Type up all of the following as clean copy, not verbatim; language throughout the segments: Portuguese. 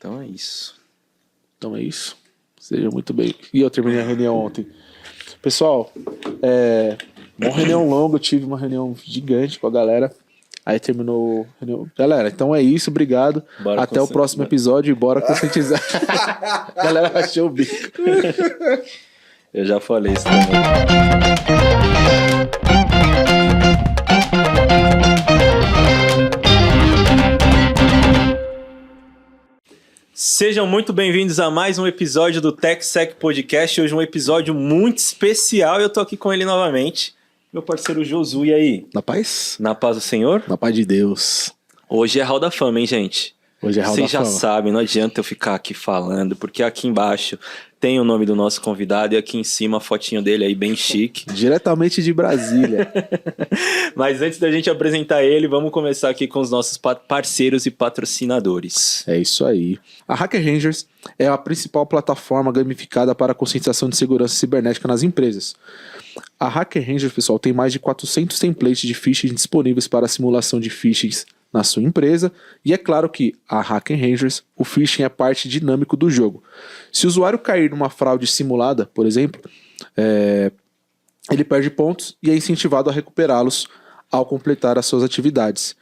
Então é isso. Seja muito bem. E eu terminei a reunião ontem. Pessoal, uma reunião longa, eu tive uma reunião gigante com a galera. Aí terminou a reunião. Galera, então é isso, obrigado. Bora até o próximo episódio e bora conscientizar. A galera rachou o bico. Eu já falei isso também. Sejam muito bem-vindos a mais um episódio do TechSec Podcast. Hoje um episódio muito especial e eu tô aqui com ele novamente. Meu parceiro Josu, e aí? Na paz? Na paz do Senhor? Na paz de Deus. Hoje é Hall da Fama, hein, gente? Hoje é Hall da Fama. Vocês já sabem, não adianta eu ficar aqui falando, porque aqui embaixo tem o nome do nosso convidado e aqui em cima a fotinho dele aí bem chique. Diretamente de Brasília. Mas antes da gente apresentar ele, vamos começar aqui com os nossos parceiros e patrocinadores. É isso aí. A Hacker Rangers é a principal plataforma gamificada para a conscientização de segurança cibernética nas empresas. A Hacker Rangers, pessoal, tem mais de 400 templates de phishing disponíveis para a simulação de phishing na sua empresa, e é claro que a Hacker Rangers, o phishing é parte dinâmico do jogo. Se o usuário cair numa fraude simulada, por exemplo, ele perde pontos e é incentivado a recuperá-los ao completar as suas atividades.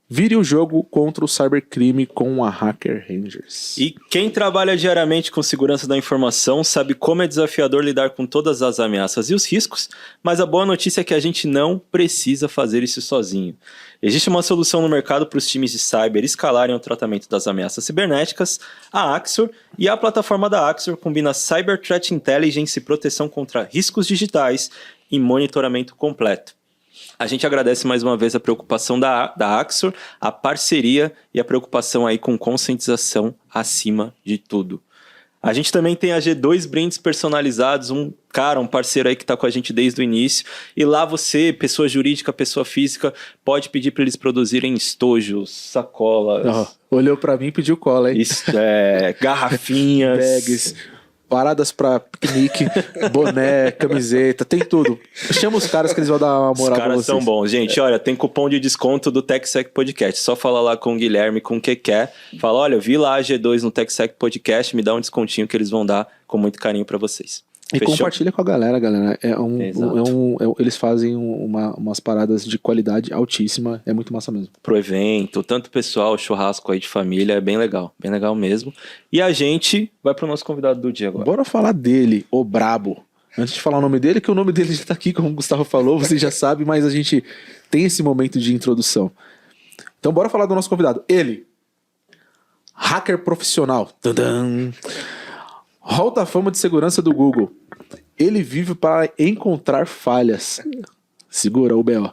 Vire o jogo contra o cybercrime com a Hacker Rangers. E quem trabalha diariamente com segurança da informação sabe como é desafiador lidar com todas as ameaças e os riscos, mas a boa notícia é que a gente não precisa fazer isso sozinho. Existe uma solução no mercado para os times de cyber escalarem o tratamento das ameaças cibernéticas, a Axor, e a plataforma da Axor combina Cyber Threat Intelligence e proteção contra riscos digitais e monitoramento completo. A gente agradece mais uma vez a preocupação da Axor, a parceria e a preocupação aí com conscientização acima de tudo. A gente também tem a G2 Brindes personalizados, um parceiro aí que está com a gente desde o início. E lá você, pessoa jurídica, pessoa física, pode pedir para eles produzirem estojos, sacolas. Olhou para mim e pediu cola, hein? Garrafinhas. Bags. Paradas pra piquenique, boné, camiseta, tem tudo. Chama os caras que eles vão dar uma moral pra vocês. Os caras são bons. Gente, olha, tem cupom de desconto do TechSec Podcast. Só fala lá com o Guilherme, com o que quer. Fala, olha, vi lá a G2 no TechSec Podcast, me dá um descontinho que eles vão dar com muito carinho pra vocês. E fechou? Compartilha com a galera. Eles fazem umas paradas de qualidade altíssima. É muito massa mesmo. Pro evento, tanto pessoal, churrasco aí de família, é bem legal mesmo. E a gente vai pro nosso convidado do dia agora. Bora falar dele, o brabo. Antes de falar o nome dele, que o nome dele já tá aqui, como o Gustavo falou, você já sabe, mas a gente tem esse momento de introdução. Então bora falar do nosso convidado. Ele, hacker profissional. Tadam! Hall da Fama de Segurança do Google. Ele vive para encontrar falhas. Segura o B.O.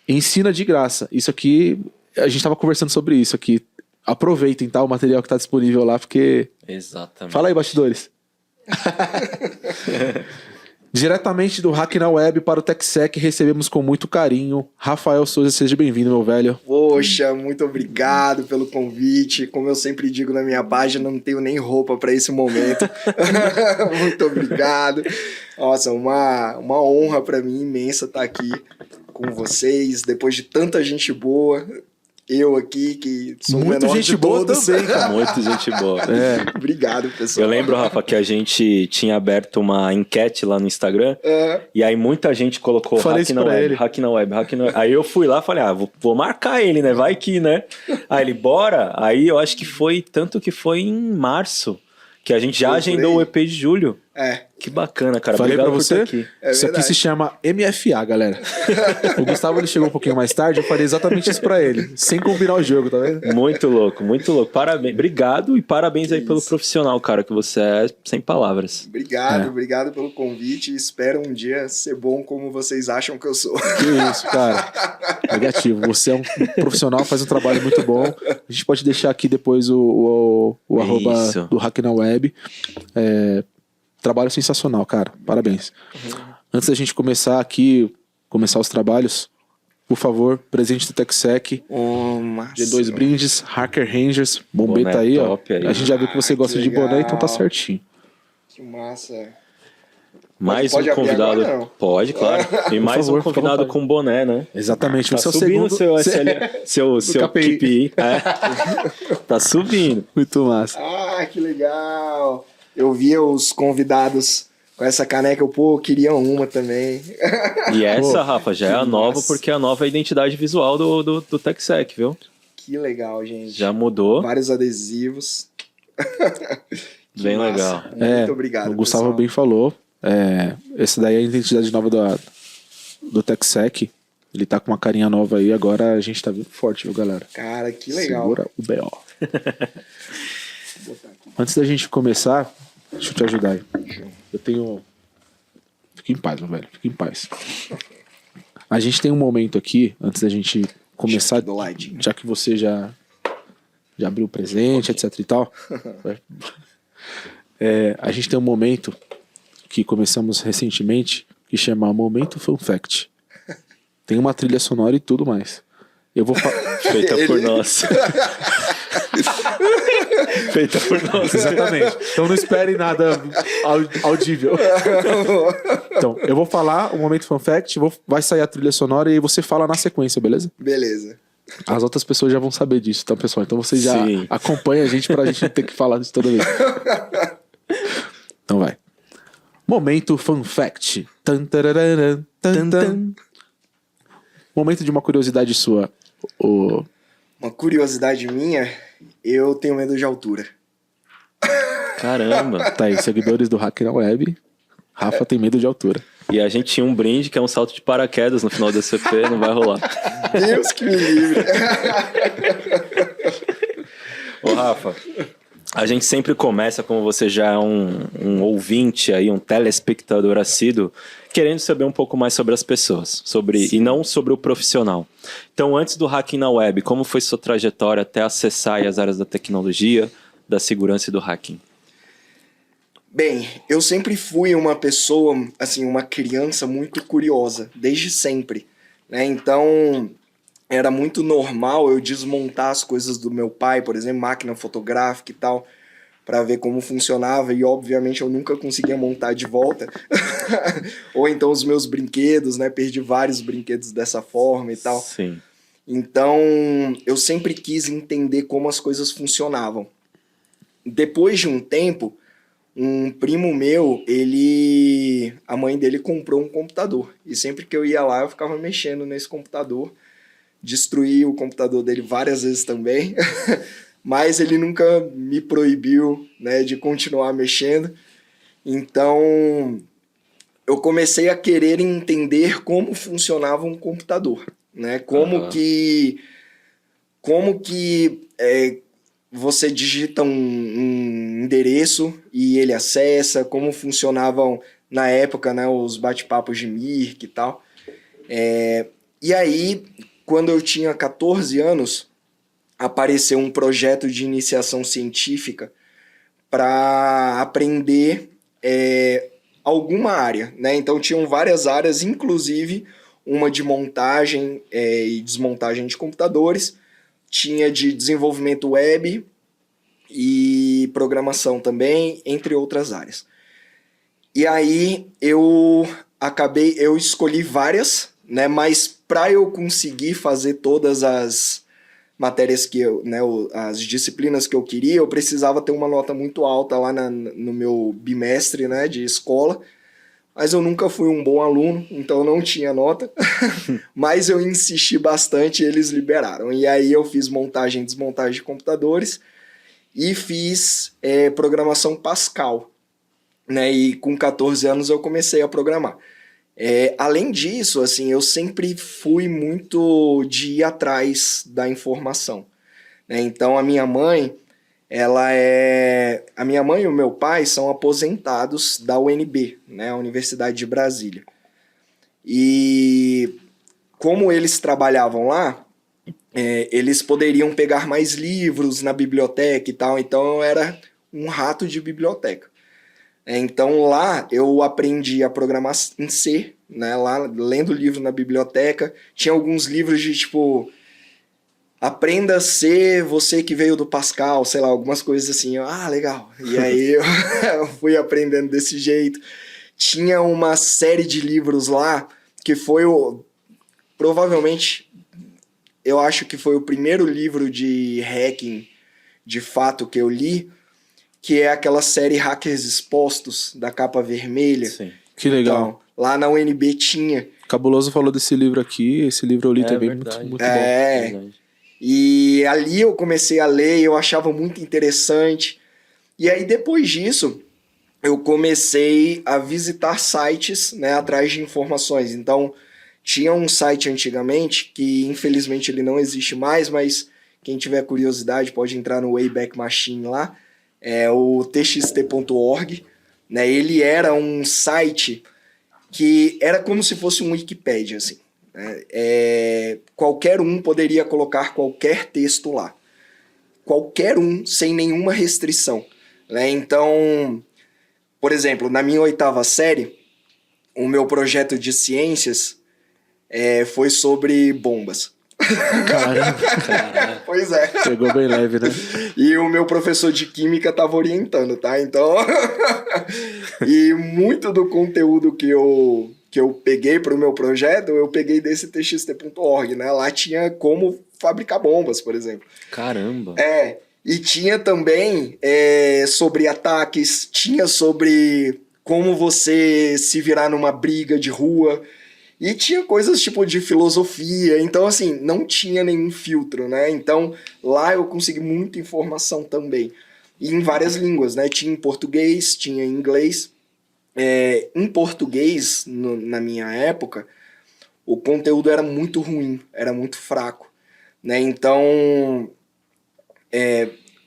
Ensina de graça. Isso aqui, a gente estava conversando sobre isso aqui. Aproveitem, tá? O material que está disponível lá, porque... Exatamente. Fala aí, bastidores. Diretamente do Hack na Web para o TechSec, recebemos com muito carinho Rafael Souza. Seja bem-vindo, meu velho. Poxa, muito obrigado pelo convite. Como eu sempre digo na minha página, não tenho nem roupa para esse momento. Muito obrigado. Nossa, uma honra para mim imensa estar aqui com vocês, depois de tanta gente boa. Eu aqui, que sou o menor de todos. Também, cara. Muito gente boa. Obrigado, pessoal. Eu lembro, Rafa, que a gente tinha aberto uma enquete lá no Instagram, e aí muita gente colocou hack na web. Aí eu fui lá e falei, vou marcar ele, né? Vai que, né? Aí ele, bora. Aí eu acho que foi, tanto que foi em março, que a gente já agendou o EP de julho. Que bacana, cara. Falei obrigado pra você, aqui. Isso aqui se chama MFA, galera. O Gustavo, ele chegou um pouquinho mais tarde, eu falei exatamente isso pra ele, sem combinar o jogo, tá vendo? Muito louco. Parabéns. Obrigado e parabéns aí pelo profissional, cara, que você é sem palavras. Obrigado pelo convite. Espero um dia ser bom como vocês acham que eu sou. Que isso, cara. Negativo. Você é um profissional, faz um trabalho muito bom. A gente pode deixar aqui depois o arroba do Hack na Web. Trabalho sensacional, cara. Parabéns. Antes da gente começar os trabalhos, por favor, presente do TechSec. G2 Brindes, Hacker Rangers, bombeta aí, ó. Aí. A gente já viu que você gosta de boné, então tá certinho. Que massa. Mais Pode um abrir convidado. agora, não? Pode, claro. E mais favor, um fica à convidado vontade. com boné, né? Exatamente. Tá o seu subindo segundo... seu SL, seu KPI. KPI. É. Tá subindo. Muito massa. Ah, que legal. Eu via os convidados com essa caneca, eu queria uma também. E essa, Pô, Rafa, já é que a nova, massa. porque é a nova identidade visual do TechSec, viu? Que legal, gente. Já mudou. Vários adesivos. Bem Massa. legal. Muito obrigado, O Gustavo pessoal. bem falou. Esse daí é a identidade nova do TechSec. Ele tá com uma carinha nova aí. Agora a gente tá vindo forte, viu, galera? Cara, que legal. Segura o B.O. Vou botar aqui. Antes da gente começar, deixa eu te ajudar aí. Show. Eu tenho... Fica em paz, meu velho. Fica em paz. A gente tem um momento aqui, antes da gente começar, Check do ladinho. já que você já abriu o presente, etc e tal. A gente tem um momento que começamos recentemente que chama Momento Fun Fact. Tem uma trilha sonora e tudo mais. Eu vou Feita por nós. Feita por nós. Exatamente. Então não espere nada audível. Então, eu vou falar o Momento Fun Fact, vai sair a trilha sonora e aí você fala na sequência, beleza? Beleza. As outras pessoas já vão saber disso, tá, pessoal? Então você já Sim. acompanha a gente pra gente não ter que falar disso toda vez. Então vai. Momento Fun Fact. Tan, tarararam, tan, tan. Momento de uma curiosidade sua. Uma curiosidade minha, eu tenho medo de altura. Caramba. Tá aí, seguidores do Hacker na Web. Rafa tem medo de altura. E a gente tinha um brinde que é um salto de paraquedas no final da CP, não vai rolar. Deus que me livre. Ô, Rafa, a gente sempre começa, como você já é um ouvinte aí, um telespectador assíduo, querendo saber um pouco mais sobre as pessoas, e não sobre o profissional. Então, antes do Hacking na Web, como foi sua trajetória até acessar aí as áreas da tecnologia, da segurança e do hacking? Bem, eu sempre fui uma pessoa, assim, uma criança muito curiosa, desde sempre, né? Então, era muito normal eu desmontar as coisas do meu pai, por exemplo, máquina fotográfica e tal, para ver como funcionava, e obviamente eu nunca conseguia montar de volta. Ou então os meus brinquedos, né? Perdi vários brinquedos dessa forma e tal. Sim. Então, eu sempre quis entender como as coisas funcionavam. Depois de um tempo, um primo meu, a mãe dele comprou um computador. E sempre que eu ia lá, eu ficava mexendo nesse computador. Destruí o computador dele várias vezes também. Mas ele nunca me proibiu, né, de continuar mexendo. Então, eu comecei a querer entender como funcionava um computador, né? Como que você digita um endereço e ele acessa, como funcionavam na época, né, os bate-papos de Mirk e tal. E aí, quando eu tinha 14 anos, apareceu um projeto de iniciação científica para aprender alguma área, né? Então tinham várias áreas, inclusive uma de montagem e desmontagem de computadores, tinha de desenvolvimento web e programação também, entre outras áreas. E aí eu escolhi várias, né? Mas para eu conseguir fazer todas as matérias as disciplinas que eu queria, eu precisava ter uma nota muito alta lá no meu bimestre, né, de escola. Mas eu nunca fui um bom aluno, então eu não tinha nota. Mas eu insisti bastante e eles liberaram. E aí eu fiz montagem e desmontagem de computadores e fiz programação Pascal, né? E com 14 anos eu comecei a programar. Além disso, assim, eu sempre fui muito de ir atrás da informação, né? Então a minha mãe e o meu pai são aposentados da UNB, né, a Universidade de Brasília. E como eles trabalhavam lá, eles poderiam pegar mais livros na biblioteca e tal, então eu era um rato de biblioteca. Então lá eu aprendi a programar em C, né, lá lendo livro na biblioteca. Tinha alguns livros de tipo... Aprenda a ser você que veio do Pascal, sei lá, algumas coisas assim. Legal. E aí eu fui aprendendo desse jeito. tinha uma série de livros lá que foi provavelmente, eu acho que foi o primeiro livro de hacking, de fato, que eu li, que é aquela série Hackers Expostos, da capa vermelha. Sim. Que legal. Então, lá na UNB tinha. Cabuloso falou desse livro aqui, esse livro eu li também, verdade. muito bom. Verdade. E ali eu comecei a ler, eu achava muito interessante. E aí, depois disso, eu comecei a visitar sites, né, atrás de informações. Então, tinha um site antigamente, que infelizmente ele não existe mais, mas quem tiver curiosidade pode entrar no Wayback Machine lá, é o txt.org, né? Ele era um site que era como se fosse um Wikipedia, assim. Né? Qualquer um poderia colocar qualquer texto lá. Qualquer um, sem nenhuma restrição. Né? Então, por exemplo, na minha 8ª série, o meu projeto de ciências foi sobre bombas. Caramba, Pois é. pegou bem leve, né? E o meu professor de química estava orientando, tá? Então, e muito do conteúdo que eu peguei para o meu projeto, eu peguei desse txt.org, né? Lá tinha como fabricar bombas, por exemplo. Caramba. E tinha também sobre ataques, tinha sobre como você se virar numa briga de rua, e tinha coisas tipo de filosofia, então assim, não tinha nenhum filtro, né? Então lá eu consegui muita informação também. E em várias línguas, né? Tinha em português, tinha em inglês. Em português, na minha época, o conteúdo era muito ruim, era muito fraco, né? Então,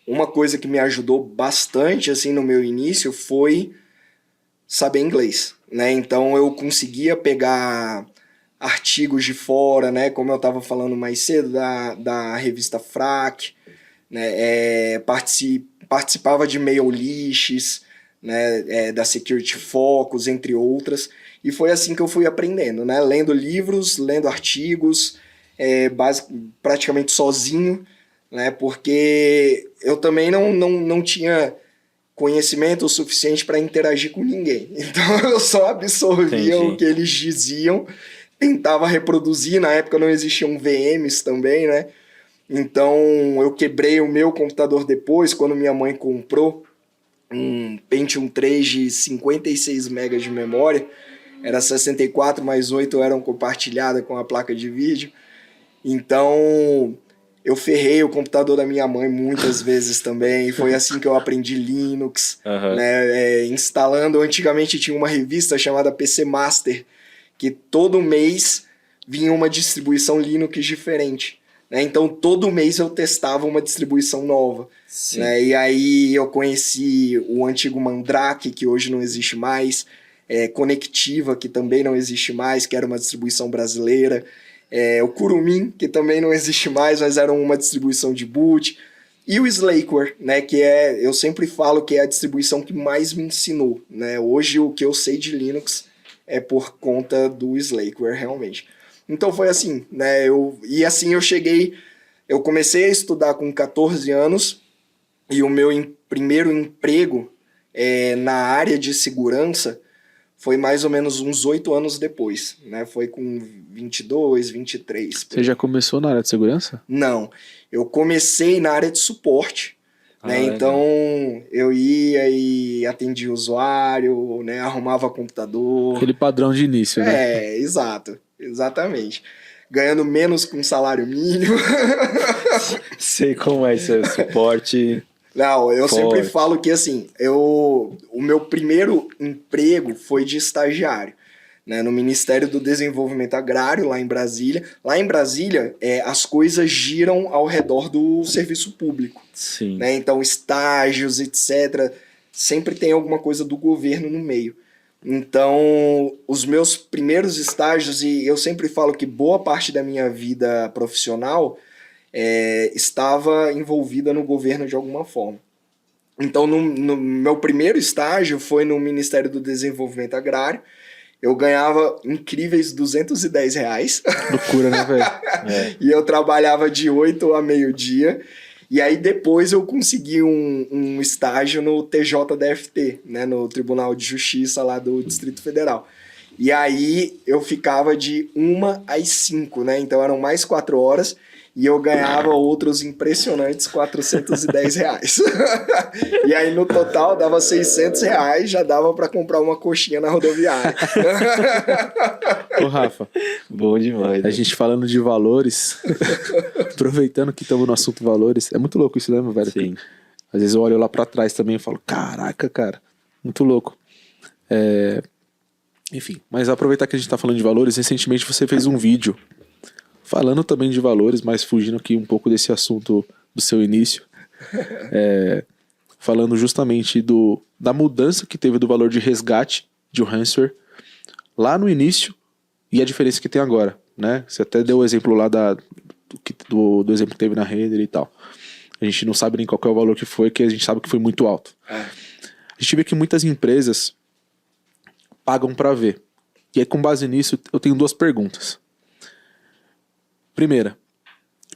uma coisa que me ajudou bastante assim no meu início foi saber inglês, né? Então eu conseguia pegar artigos de fora, né? Como eu estava falando mais cedo, da revista Frac, né? Participava de Mail Lists, né? Da Security Focus, entre outras. E foi assim que eu fui aprendendo, né? Lendo livros, lendo artigos, praticamente sozinho, né? Porque eu também não tinha conhecimento o suficiente para interagir com ninguém. Então eu só absorvia o que eles diziam, tentava reproduzir. Na época não existiam VMs também, né? Então eu quebrei o meu computador depois, quando minha mãe comprou um Pentium 3 de 56 MB de memória. Era 64 mais 8 eram compartilhadas com a placa de vídeo. Então eu ferrei o computador da minha mãe muitas vezes também. Foi assim que eu aprendi Linux, né? Instalando. Antigamente tinha uma revista chamada PC Master, que todo mês vinha uma distribuição Linux diferente, né? Então todo mês eu testava uma distribuição nova, né? E aí eu conheci o antigo Mandrake, que hoje não existe mais, Conectiva, que também não existe mais, que era uma distribuição brasileira, o Kurumin, que também não existe mais, mas era uma distribuição de boot, e o Slackware, né, que eu sempre falo que é a distribuição que mais me ensinou, né? Hoje o que eu sei de Linux é por conta do Slackware, realmente. Então foi assim, né? E assim eu comecei a estudar com 14 anos, e o meu primeiro emprego na área de segurança foi mais ou menos uns 8 anos depois, né? Foi com 22, 23. Você já começou na área de segurança? Não, eu comecei na área de suporte, né? Então eu ia e atendia o usuário, né? Arrumava computador. Aquele padrão de início, né? Exato, exatamente. Ganhando menos que um salário mínimo. Sei como é esse suporte. Não, eu sempre falo que assim, o meu primeiro emprego foi de estagiário, né, no Ministério do Desenvolvimento Agrário, lá em Brasília. Lá em Brasília, as coisas giram ao redor do serviço público. Sim. Né? Então, estágios, etc., sempre tem alguma coisa do governo no meio. Então, os meus primeiros estágios, e eu sempre falo que boa parte da minha vida profissional estava envolvida no governo de alguma forma. Então, no meu primeiro estágio foi no Ministério do Desenvolvimento Agrário. Eu ganhava incríveis R$210. Loucura, né, velho? E eu trabalhava de 8 a meio-dia. E aí depois eu consegui um estágio no TJDFT, né, no Tribunal de Justiça lá do Distrito Federal. E aí eu ficava de 1 às 5, né? Então eram mais 4 horas e eu ganhava outros impressionantes R$ 410. E aí no total dava R$ 600, já dava para comprar uma coxinha na rodoviária. Ô, Rafa, Bom demais. a gente falando de valores, aproveitando que estamos no assunto valores, é muito louco isso, né, meu velho? Sim. Às vezes eu olho lá pra trás também e falo, caraca, cara, muito louco. Enfim, mas aproveitar que a gente tá falando de valores, recentemente você fez um vídeo falando também de valores, mas fugindo aqui um pouco desse assunto do seu início. Falando justamente da mudança que teve do valor de resgate de um ransomware lá no início e a diferença que tem agora, né? Você até deu o exemplo lá do exemplo que teve na Render e tal. A gente não sabe nem qual que é o valor que foi, que a gente sabe que foi muito alto. A gente vê que muitas empresas pagam para ver. E aí, com base nisso, eu tenho 2 perguntas. Primeira,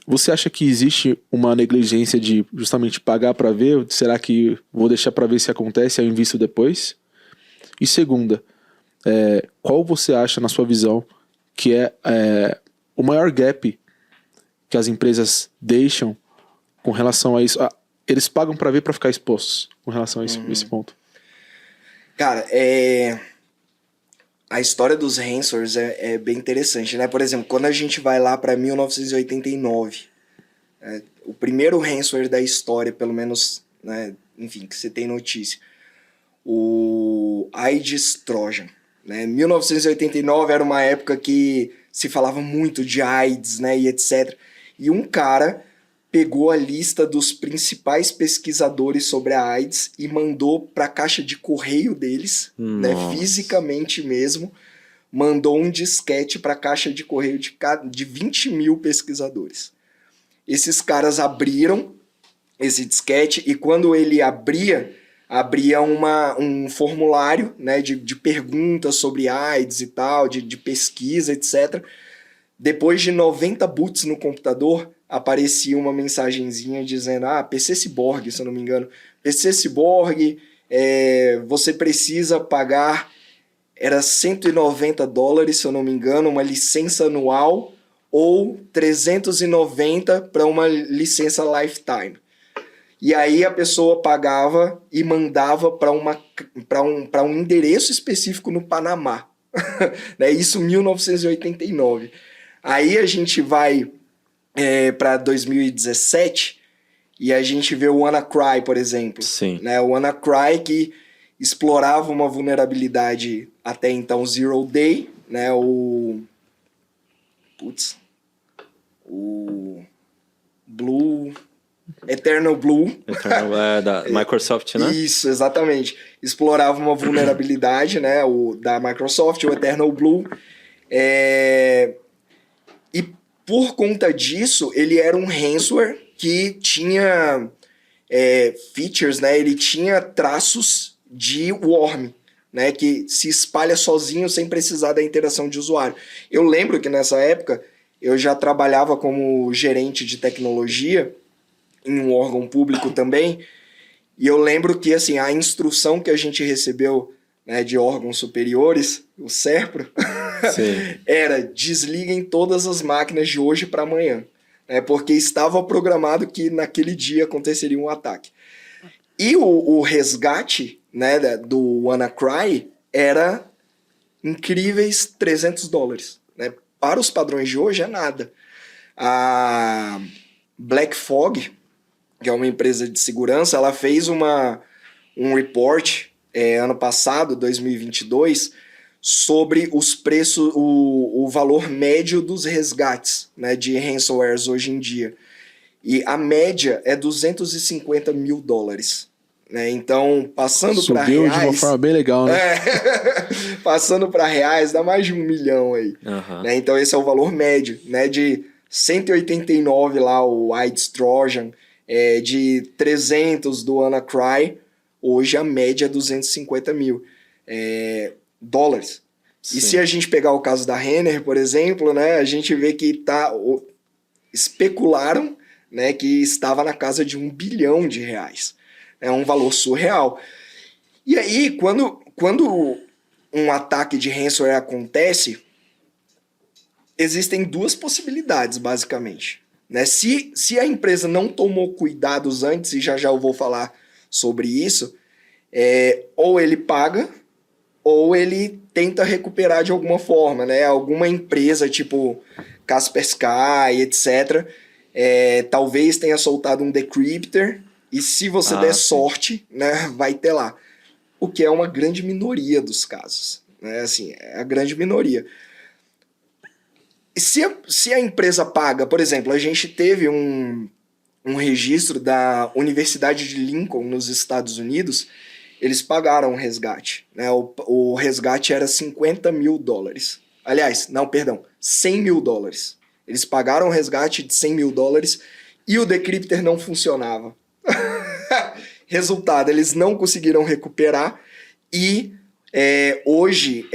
você acha que existe uma negligência de justamente pagar para ver? Será que vou deixar para ver se acontece e eu invisto depois? E segunda, qual você acha, na sua visão, que é o maior gap que as empresas deixam com relação a isso? Eles pagam para ver para ficar expostos com relação a esse ponto. Cara, a história dos ransomwares é bem interessante, né? Por exemplo, quando a gente vai lá para 1989, o primeiro ransomware da história, pelo menos, né, enfim, que você tem notícia, o Aedes Trojan, né? 1989 era uma época que se falava muito de AIDS, né, e etc. E um cara pegou a lista dos principais pesquisadores sobre a AIDS e mandou para a caixa de correio deles, né, fisicamente mesmo, mandou um disquete para a caixa de correio de 20 mil pesquisadores. Esses caras abriram esse disquete e quando ele abria um formulário, né, de perguntas sobre AIDS e tal, de pesquisa, etc. Depois de 90 boots no computador, aparecia uma mensagenzinha dizendo, PC Cyborg, se eu não me engano, PC Cyborg, você precisa pagar, era $190, se eu não me engano, uma licença anual, ou 390 para uma licença lifetime. E aí a pessoa pagava e mandava para um endereço específico no Panamá. Né? Isso em 1989. Aí a gente vai para 2017 e a gente vê o WannaCry, por exemplo. Sim. Né? O WannaCry que explorava uma vulnerabilidade até então Zero Day, né? O Eternal Blue. Da Microsoft, né? Isso, exatamente. Explorava uma vulnerabilidade, né? Da Microsoft, o Eternal Blue. E por conta disso, ele era um ransomware que tinha features, né? Ele tinha traços de worm, né? Que se espalha sozinho sem precisar da interação de usuário. Eu lembro que nessa época eu já trabalhava como gerente de tecnologia em um órgão público também, e eu lembro que assim, a instrução que a gente recebeu, né, de órgãos superiores, o SERPRO, era desliguem todas as máquinas de hoje para amanhã, né, porque estava programado que naquele dia aconteceria um ataque. E o resgate, né, do WannaCry era incríveis $300, né? Para os padrões de hoje é nada. A Black Fog, que é uma empresa de segurança, ela fez um report ano passado, 2022, sobre os preços, o valor médio dos resgates, né, de ransomwares hoje em dia. E a média é $250 mil. Né? Então, passando para reais... Subiu de uma forma bem legal, né? Passando para reais, dá mais de 1 milhão aí. Né? Então, esse é o valor médio, né? De 189 lá, o Aedes Trojan, de 300 do WannaCry, hoje a média é 250 mil dólares. Sim. E se a gente pegar o caso da Renner, por exemplo, né, a gente vê que especularam, né, que estava na casa de R$1 bilhão. É um valor surreal. E aí, quando um ataque de ransomware acontece, existem duas possibilidades, basicamente. Né? Se a empresa não tomou cuidados antes, e já eu vou falar sobre isso, ou ele paga, ou ele tenta recuperar de alguma forma. Né? Alguma empresa, tipo Kaspersky, etc., talvez tenha soltado um decryptor, e se você der sorte, né, vai ter lá. O que é uma grande minoria dos casos. Né? Assim, é a grande minoria. Se a empresa paga, por exemplo, a gente teve um registro da Universidade de Lincoln, nos Estados Unidos, eles pagaram um resgate. Né? O resgate era $50 mil. Aliás, não, perdão, $100 mil. Eles pagaram um resgate de $100 mil e o decryptor não funcionava. Resultado, eles não conseguiram recuperar e hoje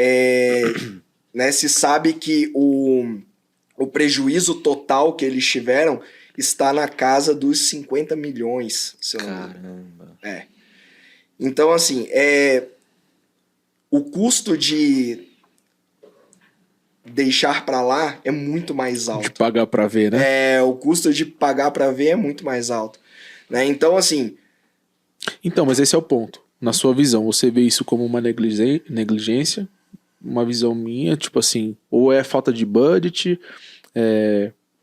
né, se sabe que o prejuízo total que eles tiveram está na casa dos 50 milhões, se eu não me engano. Caramba. Então, assim, o custo de deixar para lá é muito mais alto. De pagar para ver, né? O custo de pagar para ver é muito mais alto. Né? Então, assim... Então, mas esse é o ponto. Na sua visão, você vê isso como uma negligência? Uma visão minha, tipo assim, ou é falta de budget,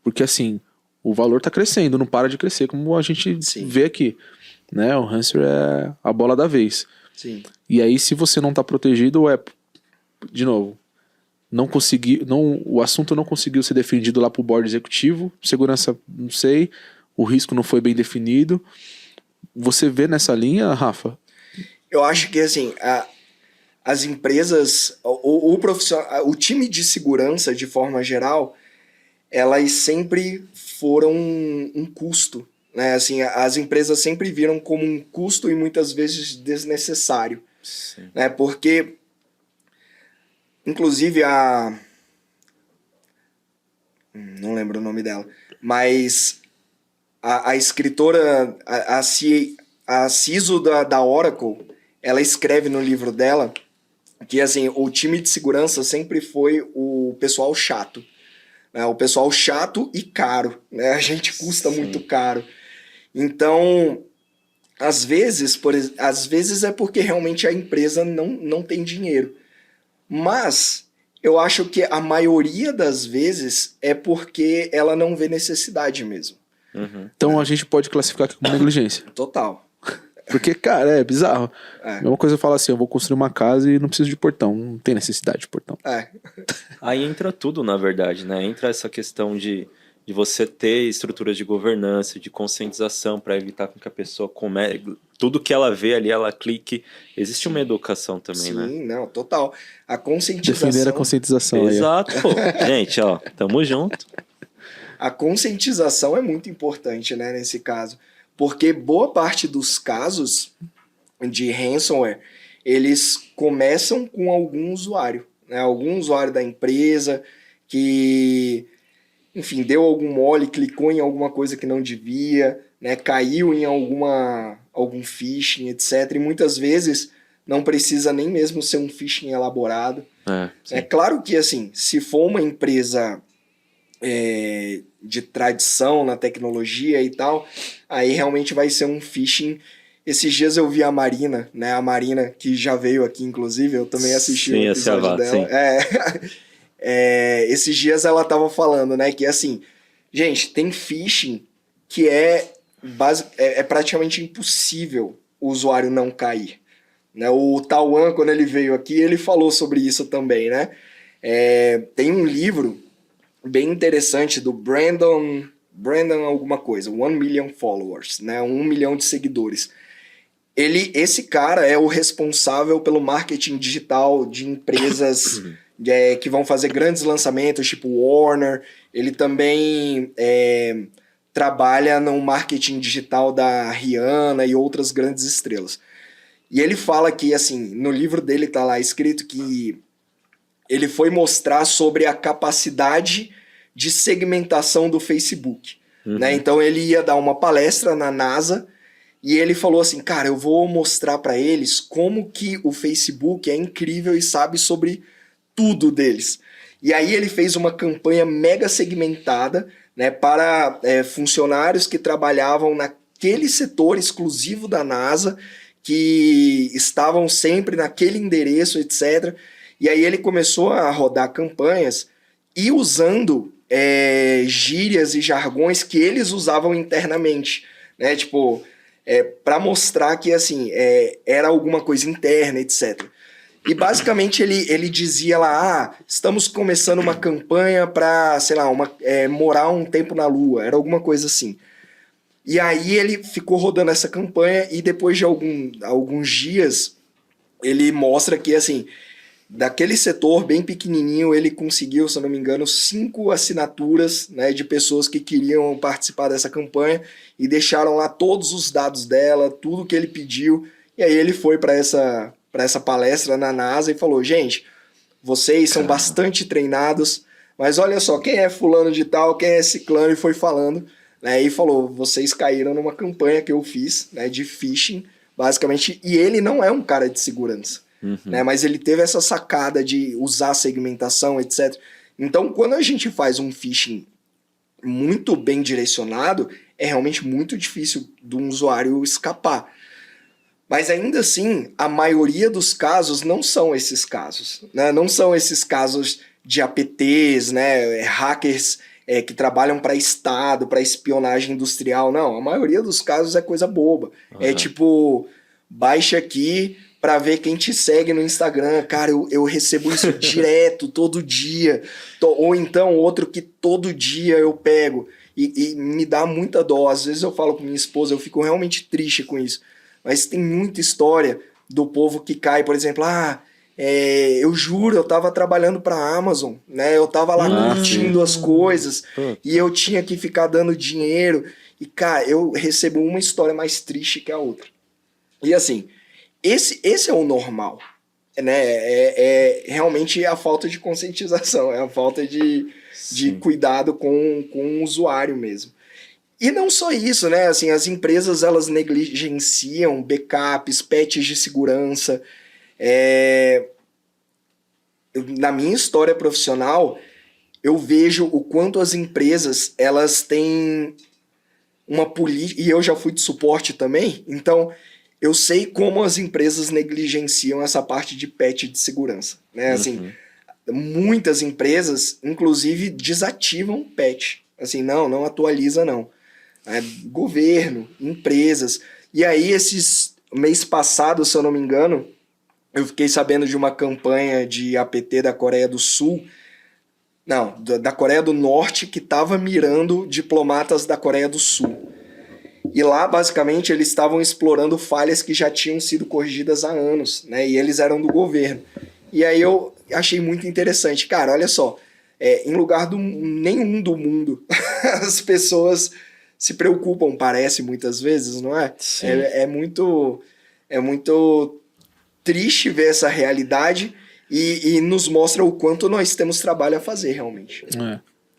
porque assim, o valor tá crescendo, não para de crescer, como a gente vê aqui, né? O ransomware é a bola da vez. Sim. E aí, se você não tá protegido, de novo, o assunto não conseguiu ser defendido lá pro board executivo, segurança, não sei, o risco não foi bem definido. Você vê nessa linha, Rafa? Eu acho que, assim, as empresas, o time de segurança, de forma geral, elas sempre foram um custo. Né? Assim, as empresas sempre viram como um custo e muitas vezes desnecessário. Sim. Né? Porque, inclusive, não lembro o nome dela, mas a escritora, a CISO da Oracle, ela escreve no livro dela que assim, o time de segurança sempre foi o pessoal chato. Né? O pessoal chato e caro. Né? A gente custa muito caro. Então, às vezes é porque realmente a empresa não tem dinheiro. Mas eu acho que a maioria das vezes é porque ela não vê necessidade mesmo. Uhum. Então a gente pode classificar aqui como negligência. Total. Porque, cara, é bizarro. Mesma coisa eu falar assim, eu vou construir uma casa e não preciso de portão. Não tem necessidade de portão. Aí entra tudo, na verdade, né? Entra essa questão de você ter estruturas de governança, de conscientização para evitar com que a pessoa tudo que ela vê ali, ela clique. Existe uma educação também, né? Sim, não, total. A conscientização... Defender a conscientização. Exato, pô. Gente, ó, tamo junto. A conscientização é muito importante, né, nesse caso. Porque boa parte dos casos de ransomware, eles começam com algum usuário. Né? Algum usuário da empresa que, enfim, deu algum mole, clicou em alguma coisa que não devia, né? Caiu em algum phishing, etc. E muitas vezes não precisa nem mesmo ser um phishing elaborado. É claro que, assim, se for uma empresa... de tradição na tecnologia e tal, aí realmente vai ser um phishing. Esses dias eu vi a Marina, né? A Marina, que já veio aqui, inclusive, eu também assisti o episódio dela. Esses dias ela tava falando, né? Que assim, gente, tem phishing que é praticamente impossível o usuário não cair. Né? O Tawan, quando ele veio aqui, ele falou sobre isso também, né? Tem um livro bem interessante do Brandon alguma coisa, 1 million followers, né? 1 milhão de seguidores. Esse cara é o responsável pelo marketing digital de empresas que vão fazer grandes lançamentos, tipo Warner. Ele também trabalha no marketing digital da Rihanna e outras grandes estrelas. E ele fala que, assim, no livro dele tá lá escrito que ele foi mostrar sobre a capacidade de segmentação do Facebook. né? Então ele ia dar uma palestra na NASA e ele falou assim, cara, eu vou mostrar para eles como que o Facebook é incrível e sabe sobre tudo deles. E aí ele fez uma campanha mega segmentada, né, para funcionários que trabalhavam naquele setor exclusivo da NASA, que estavam sempre naquele endereço, etc. E aí ele começou a rodar campanhas e usando gírias e jargões que eles usavam internamente, né? Tipo, para mostrar que assim era alguma coisa interna, etc. E basicamente ele dizia lá, estamos começando uma campanha para, sei lá, morar um tempo na Lua, era alguma coisa assim. E aí ele ficou rodando essa campanha e depois de alguns dias ele mostra que, assim, daquele setor bem pequenininho, ele conseguiu, se eu não me engano, 5 assinaturas, né, de pessoas que queriam participar dessa campanha e deixaram lá todos os dados dela, tudo que ele pediu. E aí ele foi para essa palestra na NASA e falou, gente, vocês são bastante treinados, mas olha só, quem é fulano de tal, quem é ciclano, e foi falando, né, e falou, vocês caíram numa campanha que eu fiz, né, de phishing, basicamente, e ele não é um cara de segurança, né, mas ele teve essa sacada de usar segmentação, etc. Então, quando a gente faz um phishing muito bem direcionado, é realmente muito difícil de um usuário escapar. Mas ainda assim, a maioria dos casos não são esses casos, né? Não são esses casos de APTs, né? Hackers que trabalham para Estado, para espionagem industrial. Não, a maioria dos casos é coisa boba. É tipo, baixa aqui para ver quem te segue no Instagram. Cara, eu recebo isso direto, todo dia. Ou então outro que todo dia eu pego. E me dá muita dó. Às vezes eu falo com minha esposa, eu fico realmente triste com isso. Mas tem muita história do povo que cai, por exemplo, eu juro, eu tava trabalhando pra Amazon, né? Eu tava lá curtindo as coisas e eu tinha que ficar dando dinheiro. E, cara, eu recebo uma história mais triste que a outra. E assim, esse é o normal, né? Realmente a falta de conscientização, é a falta de cuidado com o usuário mesmo. E não só isso, né? Assim, as empresas, elas negligenciam backups, patches de segurança. Na minha história profissional, eu vejo o quanto as empresas, elas têm uma política... E eu já fui de suporte também, então eu sei como as empresas negligenciam essa parte de patch de segurança, né? Assim, muitas empresas, inclusive, desativam patch. Assim, não atualiza, não. Governo, empresas. E aí, mês passado, se eu não me engano, eu fiquei sabendo de uma campanha de APT da Coreia do Sul, não, da Coreia do Norte, que estava mirando diplomatas da Coreia do Sul. E lá, basicamente, eles estavam explorando falhas que já tinham sido corrigidas há anos, né? E eles eram do governo. E aí eu achei muito interessante. Cara, olha só, em lugar nenhum do mundo, as pessoas se preocupam, parece, muitas vezes, não é? É muito triste ver essa realidade e nos mostra o quanto nós temos trabalho a fazer, realmente.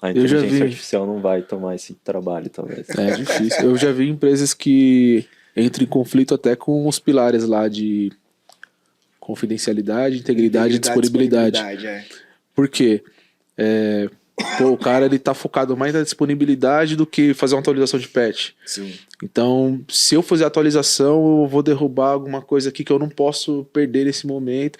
A inteligência artificial não vai tomar esse trabalho, talvez. É difícil. Eu já vi empresas que entram em conflito até com os pilares lá de confidencialidade, integridade e disponibilidade. Por quê? O cara ele tá focado mais na disponibilidade do que fazer uma atualização de patch. Sim. Então, se eu fazer a atualização, eu vou derrubar alguma coisa aqui que eu não posso perder nesse momento.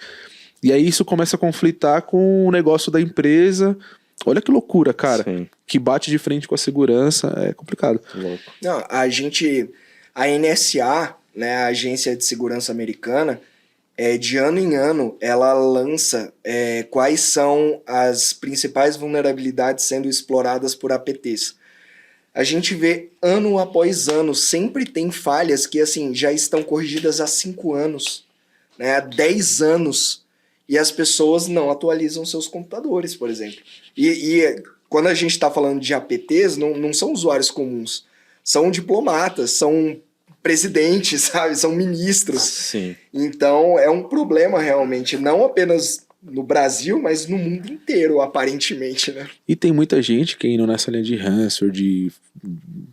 E aí isso começa a conflitar com o negócio da empresa. Olha que loucura, cara. Sim. Que bate de frente com a segurança. É complicado. Louco. Não, a NSA, né, a Agência de Segurança Americana, de ano em ano, ela lança quais são as principais vulnerabilidades sendo exploradas por APTs. A gente vê ano após ano, sempre tem falhas que assim, já estão corrigidas há 5 anos, né, há 10 anos, e as pessoas não atualizam seus computadores, por exemplo. E quando a gente está falando de APTs, não são usuários comuns, são diplomatas, são presidentes, sabe? São ministros. Sim. Então é um problema realmente, não apenas no Brasil, mas no mundo inteiro, aparentemente, né? E tem muita gente que indo nessa linha de ransomware, de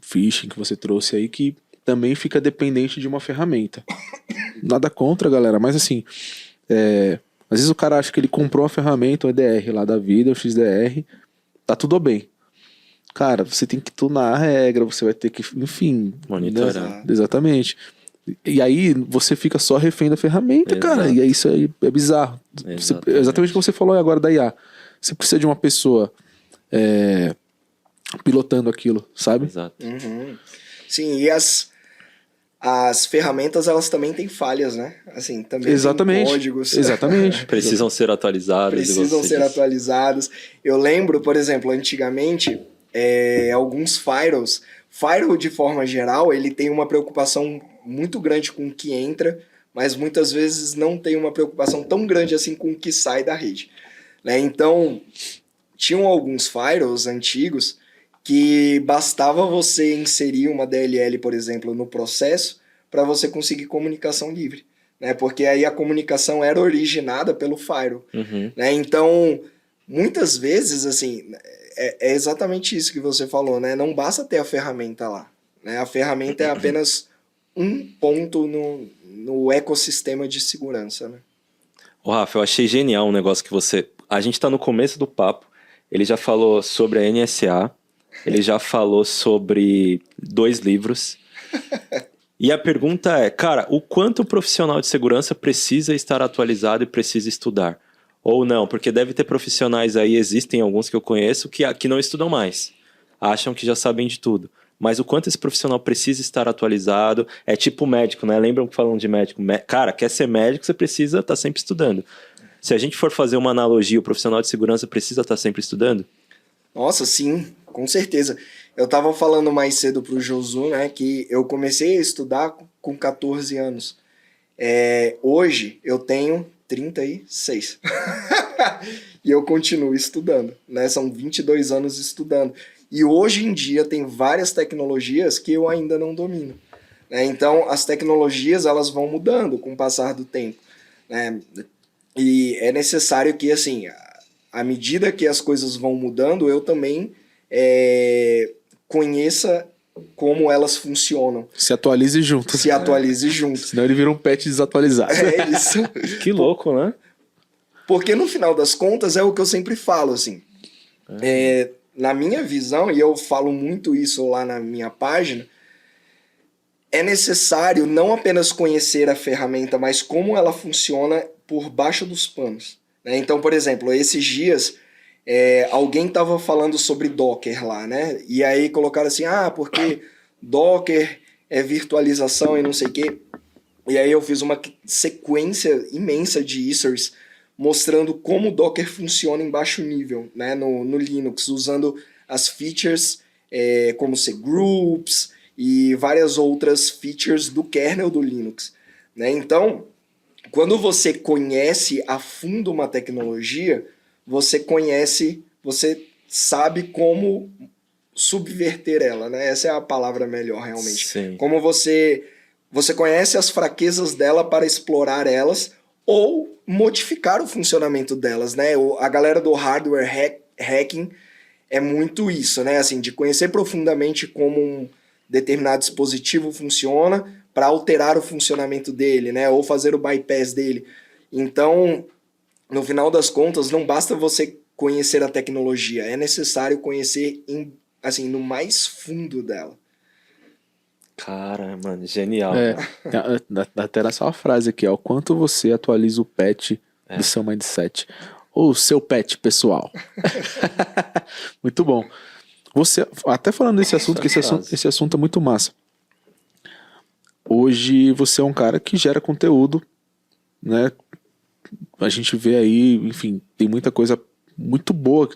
phishing que você trouxe aí, que também fica dependente de uma ferramenta. Nada contra, galera, mas assim, às vezes o cara acha que ele comprou uma ferramenta, o EDR lá da vida, o XDR, tá tudo bem. Cara, você tem que tunar a regra, você vai ter que, enfim... Monitorar. Exatamente. E aí você fica só refém da ferramenta, cara, e aí isso aí é bizarro. Exatamente o que você falou agora da IA. Você precisa de uma pessoa pilotando aquilo, sabe? Exato. Uhum. Sim, e as ferramentas, elas também têm falhas, né? Assim, também Exatamente. tem códigos. Exatamente. Precisam ser atualizadas. Precisam ser atualizadas. Eu lembro, por exemplo, antigamente, alguns firewalls... Firewall, de forma geral, ele tem uma preocupação muito grande com o que entra, mas muitas vezes não tem uma preocupação tão grande assim com o que sai da rede. Né? Então, tinham alguns firewalls antigos que bastava você inserir uma DLL, por exemplo, no processo para você conseguir comunicação livre. Né? Porque aí a comunicação era originada pelo firewall. Uhum. Né? Então, muitas vezes, assim... É exatamente isso que você falou, né? Não basta ter a ferramenta lá. Né? A ferramenta é apenas um ponto no ecossistema de segurança, né? Ô, Rafa, eu achei genial um negócio que você... A gente tá no começo do papo, ele já falou sobre a NSA, ele já falou sobre 2 livros. E a pergunta é, cara, o quanto o profissional de segurança precisa estar atualizado e precisa estudar? Ou não, porque deve ter profissionais aí, existem alguns que eu conheço, que não estudam mais. Acham que já sabem de tudo. Mas o quanto esse profissional precisa estar atualizado, é tipo médico, né? Lembram que falam de médico? Cara, quer ser médico, você precisa estar sempre estudando. Se a gente for fazer uma analogia, o profissional de segurança precisa estar sempre estudando? Nossa, sim, com certeza. Eu estava falando mais cedo pro Josu, né, que eu comecei a estudar com 14 anos. Hoje eu tenho 36. E eu continuo estudando, né? São 22 anos estudando. E hoje em dia tem várias tecnologias que eu ainda não domino. Né? Então, as tecnologias, elas vão mudando com o passar do tempo. Né? E é necessário que, assim, à medida que as coisas vão mudando, eu também conheça como elas funcionam. Se atualize junto. Se atualize junto. Senão ele vira um patch desatualizado. É isso. Que louco, né? Porque no final das contas é o que eu sempre falo, assim. Na minha visão, e eu falo muito isso lá na minha página, é necessário não apenas conhecer a ferramenta, mas como ela funciona por baixo dos panos. Né? Então, por exemplo, esses dias alguém estava falando sobre Docker lá, né? E aí colocaram assim, porque Docker é virtualização e não sei o quê. E aí eu fiz uma sequência imensa de issues mostrando como o Docker funciona em baixo nível, né? no Linux, usando as features como ser groups e várias outras features do kernel do Linux. Né? Então, quando você conhece a fundo uma tecnologia, você sabe como subverter ela, né? Essa é a palavra melhor, realmente. Sim. Como você conhece as fraquezas dela para explorar elas ou modificar o funcionamento delas, né? A galera do hardware hacking é muito isso, né? Assim, de conhecer profundamente como um determinado dispositivo funciona para alterar o funcionamento dele, né? Ou fazer o bypass dele. Então, no final das contas, não basta você conhecer a tecnologia, é necessário conhecer no mais fundo dela. Cara, mano, genial. Até nessa uma frase aqui, ó. O quanto você atualiza o patch do seu mindset. Ou o seu patch pessoal. Muito bom. Você, até falando desse assunto, que esse assunto é muito massa. Hoje você é um cara que gera conteúdo, né? A gente vê aí, enfim, tem muita coisa muito boa.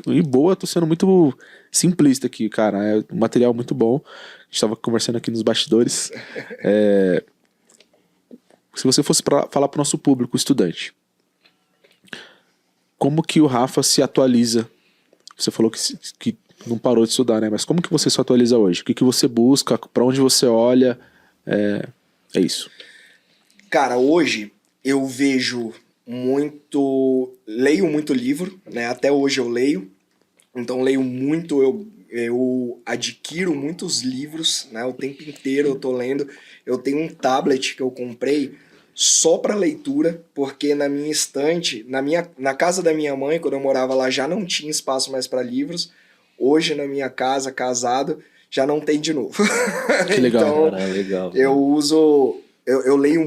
E boa, tô sendo muito simplista aqui, cara. É um material muito bom. A gente tava conversando aqui nos bastidores. Se você fosse falar pro nosso público, estudante, como que o Rafa se atualiza? Você falou que não parou de estudar, né? Mas como que você se atualiza hoje? O que você busca? Pra onde você olha? É isso. Cara, hoje eu leio muito livro, né? Até hoje eu leio. Então leio muito, eu adquiro muitos livros, né? O tempo inteiro eu tô lendo. Eu tenho um tablet que eu comprei só para leitura, porque na minha estante, na casa da minha mãe, quando eu morava lá, já não tinha espaço mais para livros. Hoje, na minha casa, casado, já não tem de novo. Que legal. Então, Cara, legal. eu leio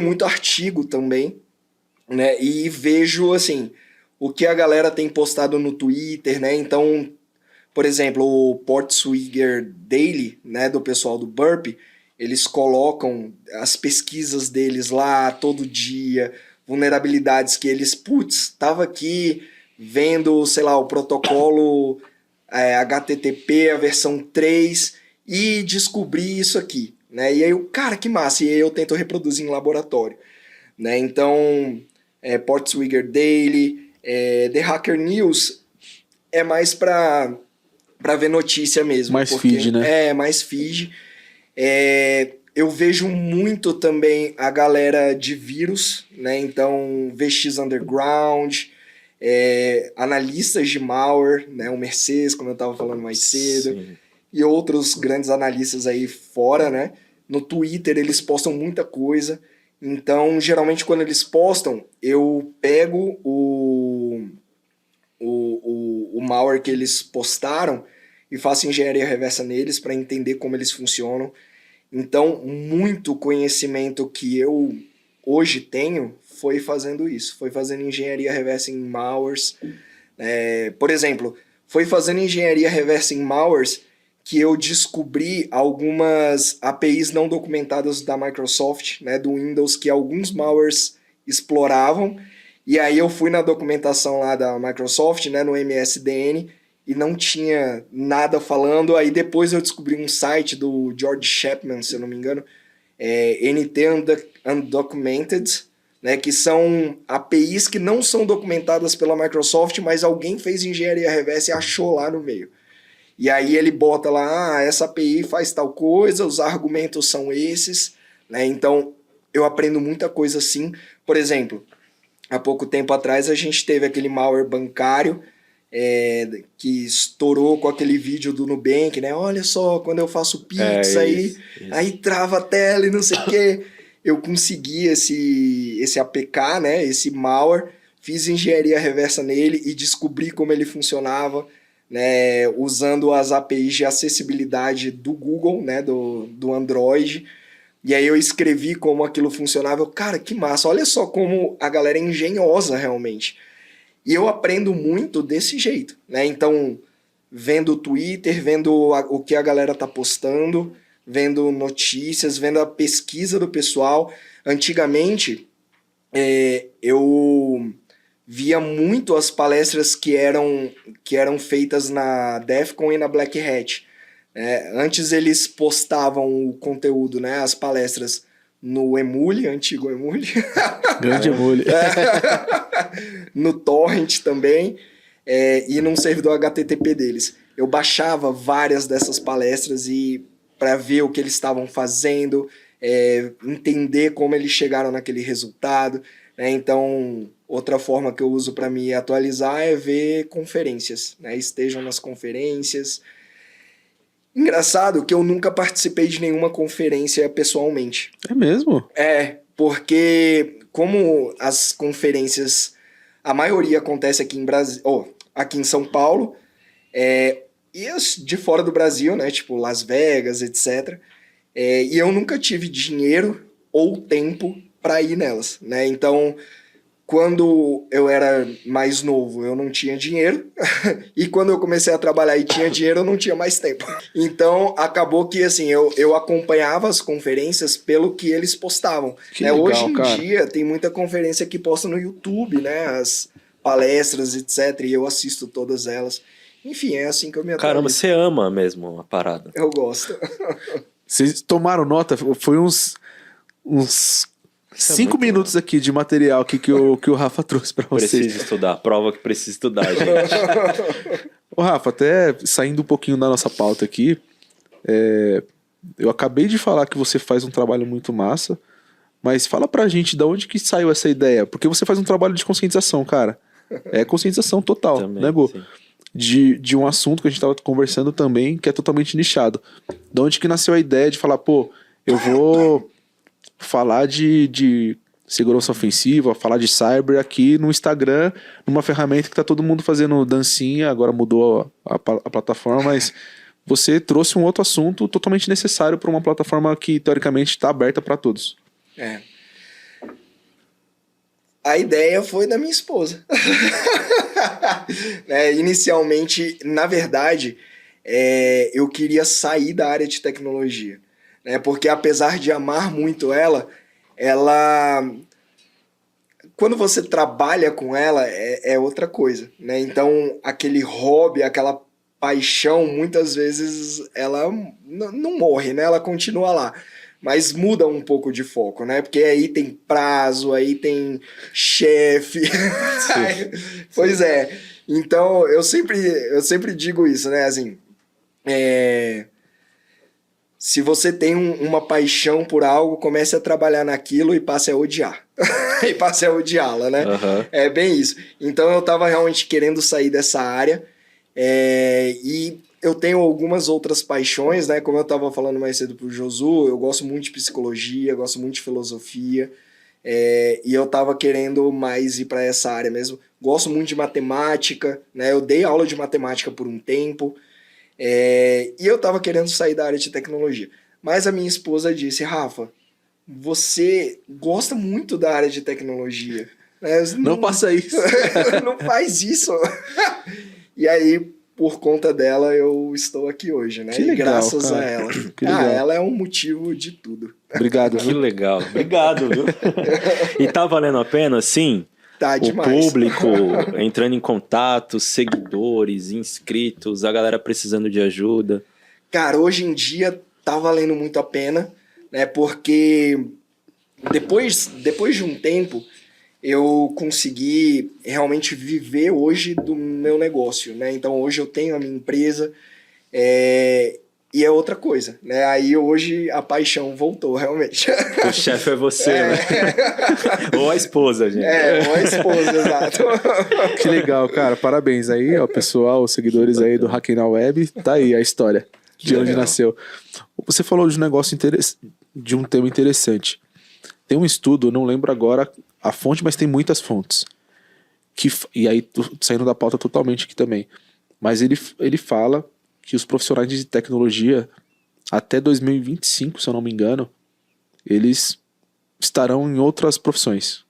muito artigo também, né? E vejo, assim, o que a galera tem postado no Twitter, né? Então, por exemplo, o Portswigger Daily, né, do pessoal do Burp, eles colocam as pesquisas deles lá todo dia, vulnerabilidades que eles, tava aqui vendo, sei lá, o protocolo HTTP, a versão 3, e descobri isso aqui, né? E aí eu, cara, que massa, e aí eu tento reproduzir em laboratório, né? Então, Portswigger Daily, The Hacker News é mais para ver notícia mesmo. Mais feed, né? Mais feed. Eu vejo muito também a galera de vírus, né? Então, VX Underground, analistas de malware, né? O Mercedes, como eu estava falando mais cedo, Sim. e outros grandes analistas aí fora, né? No Twitter eles postam muita coisa. Então, geralmente, quando eles postam, eu pego o malware que eles postaram e faço engenharia reversa neles para entender como eles funcionam. Então, muito conhecimento que eu hoje tenho foi fazendo isso. Foi fazendo engenharia reversa em malwares. Por exemplo, foi fazendo engenharia reversa em malwares que eu descobri algumas APIs não documentadas da Microsoft, né, do Windows, que alguns malwares exploravam. E aí eu fui na documentação lá da Microsoft, né, no MSDN, e não tinha nada falando. Aí depois eu descobri um site do George Chapman, se eu não me engano, NT Undocumented, né, que são APIs que não são documentadas pela Microsoft, mas alguém fez engenharia reversa e achou lá no meio. E aí ele bota lá, essa API faz tal coisa, os argumentos são esses, né? Então eu aprendo muita coisa assim. Por exemplo, há pouco tempo atrás a gente teve aquele malware bancário que estourou com aquele vídeo do Nubank, né? Olha só, quando eu faço Pix, aí trava a tela e não sei o quê. Eu consegui esse APK, né? Esse malware, fiz engenharia reversa nele e descobri como ele funcionava, né? Usando as APIs de acessibilidade do Google, né? Do Android. E aí eu escrevi como aquilo funcionava. Cara, que massa! Olha só como a galera é engenhosa realmente. E eu aprendo muito desse jeito, né? Então, vendo o Twitter, vendo o que a galera tá postando, vendo notícias, vendo a pesquisa do pessoal. Antigamente, eu via muito as palestras que eram feitas na DEF CON e na Black Hat. Antes eles postavam o conteúdo, né, as palestras no Emule, antigo Emule. Grande Emule. No Torrent também, e num servidor HTTP deles. Eu baixava várias dessas palestras para ver o que eles estavam fazendo, entender como eles chegaram naquele resultado, né? Então, outra forma que eu uso para me atualizar é ver conferências, né? Estejam nas conferências. Engraçado que eu nunca participei de nenhuma conferência pessoalmente. É mesmo? Porque como as conferências, a maioria acontece aqui aqui em São Paulo, e as de fora do Brasil, né, tipo Las Vegas, etc. E eu nunca tive dinheiro ou tempo para ir nelas, né? Então, quando eu era mais novo, eu não tinha dinheiro. E quando eu comecei a trabalhar e tinha dinheiro, eu não tinha mais tempo. Então, acabou que, assim, eu acompanhava as conferências pelo que eles postavam. Que legal, hoje em cara. dia, tem muita conferência que posta no YouTube, né? As palestras, etc. E eu assisto todas elas. Enfim, é assim que eu me atualizo. Caramba, você ama mesmo a parada. Eu gosto. Vocês tomaram nota? Foi uns 5 minutos aqui de material que o Rafa trouxe pra vocês. Precisa estudar, prova que precisa estudar, gente. Ô Rafa, até saindo um pouquinho da nossa pauta aqui, eu acabei de falar que você faz um trabalho muito massa, mas fala pra gente de onde que saiu essa ideia, porque você faz um trabalho de conscientização, cara. É conscientização total, Também, né, Gu? sim. de um assunto que a gente estava conversando também, que é totalmente nichado. De onde que nasceu a ideia de falar, pô, eu vou falar de segurança ofensiva, falar de cyber aqui no Instagram, numa ferramenta que tá todo mundo fazendo dancinha, agora mudou a plataforma, mas você trouxe um outro assunto totalmente necessário para uma plataforma que, teoricamente, está aberta para todos. É. A ideia foi da minha esposa. Inicialmente, na verdade, eu queria sair da área de tecnologia. Porque apesar de amar muito ela, quando você trabalha com ela, é outra coisa. Então, aquele hobby, aquela paixão, muitas vezes, ela não morre, ela continua lá. Mas muda um pouco de foco, porque aí tem prazo, aí tem chefe. Pois é. Então, eu sempre digo isso, assim, se você tem uma paixão por algo, comece a trabalhar naquilo e passe a odiar. E passe a odiá-la, né? Uhum. É bem isso. Então, eu tava realmente querendo sair dessa área, e eu tenho algumas outras paixões, como eu estava falando mais cedo pro Josu, eu gosto muito de psicologia, gosto muito de filosofia, e eu estava querendo mais ir para essa área mesmo. Gosto muito de matemática, eu dei aula de matemática por um tempo, e eu estava querendo sair da área de tecnologia. Mas a minha esposa disse, Rafa, você gosta muito da área de tecnologia. Não faça isso. Não faz isso. E aí, por conta dela, eu estou aqui hoje, Que legal, graças cara. a ela. Que legal. Ela é um motivo de tudo. Obrigado. Que legal. Obrigado, viu? E tá valendo a pena, sim? Tá O demais. público entrando em contato, seguidores, inscritos, a galera precisando de ajuda. Cara, hoje em dia tá valendo muito a pena, porque depois de um tempo eu consegui realmente viver hoje do meu negócio, Então hoje eu tenho a minha empresa, e é outra coisa, Aí hoje a paixão voltou, realmente. O chefe é você, né? Ou a esposa, gente. Ou a esposa, exato. Que legal, cara. Parabéns aí, ó, pessoal, os seguidores aí do Hacking na Web. Tá aí a história de onde nasceu. Você falou de um negócio de um tema interessante. Tem um estudo, eu não lembro agora a fonte, mas tem muitas fontes. E aí, saindo da pauta totalmente aqui também. Mas ele fala que os profissionais de tecnologia, até 2025, se eu não me engano, eles estarão em outras profissões.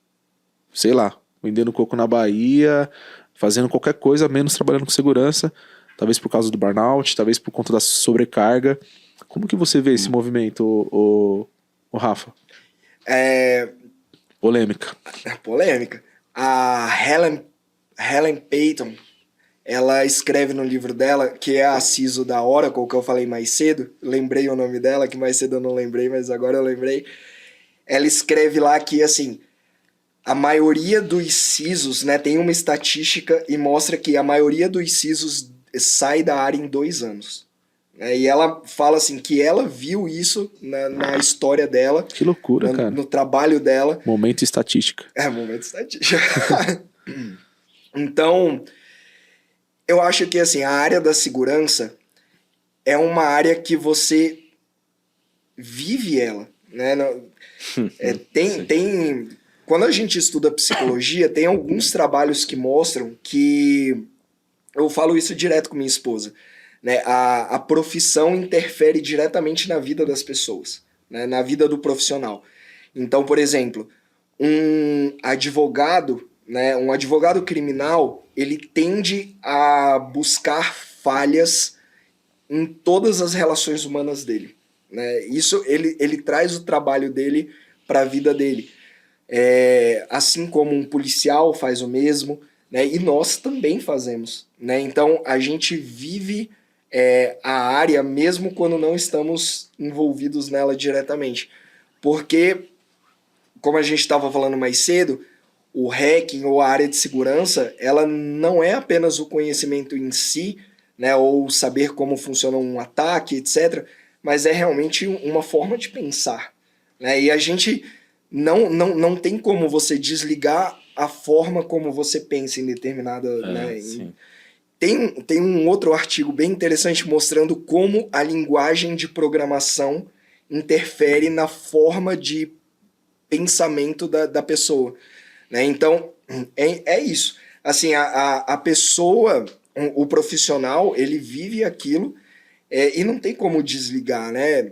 Sei lá, vendendo coco na Bahia, fazendo qualquer coisa, menos trabalhando com segurança, talvez por causa do burnout, talvez por conta da sobrecarga. Como que você vê esse movimento, o Rafa? Polêmica. Polêmica. A Helen Payton, ela escreve no livro dela, que é a CISO da Oracle, que eu falei mais cedo, lembrei o nome dela, que mais cedo eu não lembrei, mas agora eu lembrei. Ela escreve lá que, assim, a maioria dos CISOs, tem uma estatística e mostra que a maioria dos CISOs sai da área em 2 anos. E ela fala assim que ela viu isso na história dela. Que loucura, cara. No trabalho dela. Momento estatística. Momento estatística. Então, eu acho que assim, a área da segurança é uma área que você vive ela. Quando a gente estuda psicologia, tem alguns trabalhos que mostram que... Eu falo isso direto com minha esposa. A profissão interfere diretamente na vida das pessoas, na vida do profissional. Então, por exemplo, um advogado criminal, ele tende a buscar falhas em todas as relações humanas dele. Isso ele traz o trabalho dele para a vida dele. Assim como um policial faz o mesmo, e nós também fazemos. Então, a gente vive a área mesmo quando não estamos envolvidos nela diretamente. Porque, como a gente estava falando mais cedo, o hacking ou a área de segurança, ela não é apenas o conhecimento em si, ou saber como funciona um ataque, etc., mas é realmente uma forma de pensar. E a gente não tem como você desligar a forma como você pensa em determinada... Sim. Tem um outro artigo bem interessante mostrando como a linguagem de programação interfere na forma de pensamento da pessoa, né? Então, é isso. Assim, a pessoa, o profissional, ele vive aquilo e não tem como desligar, né?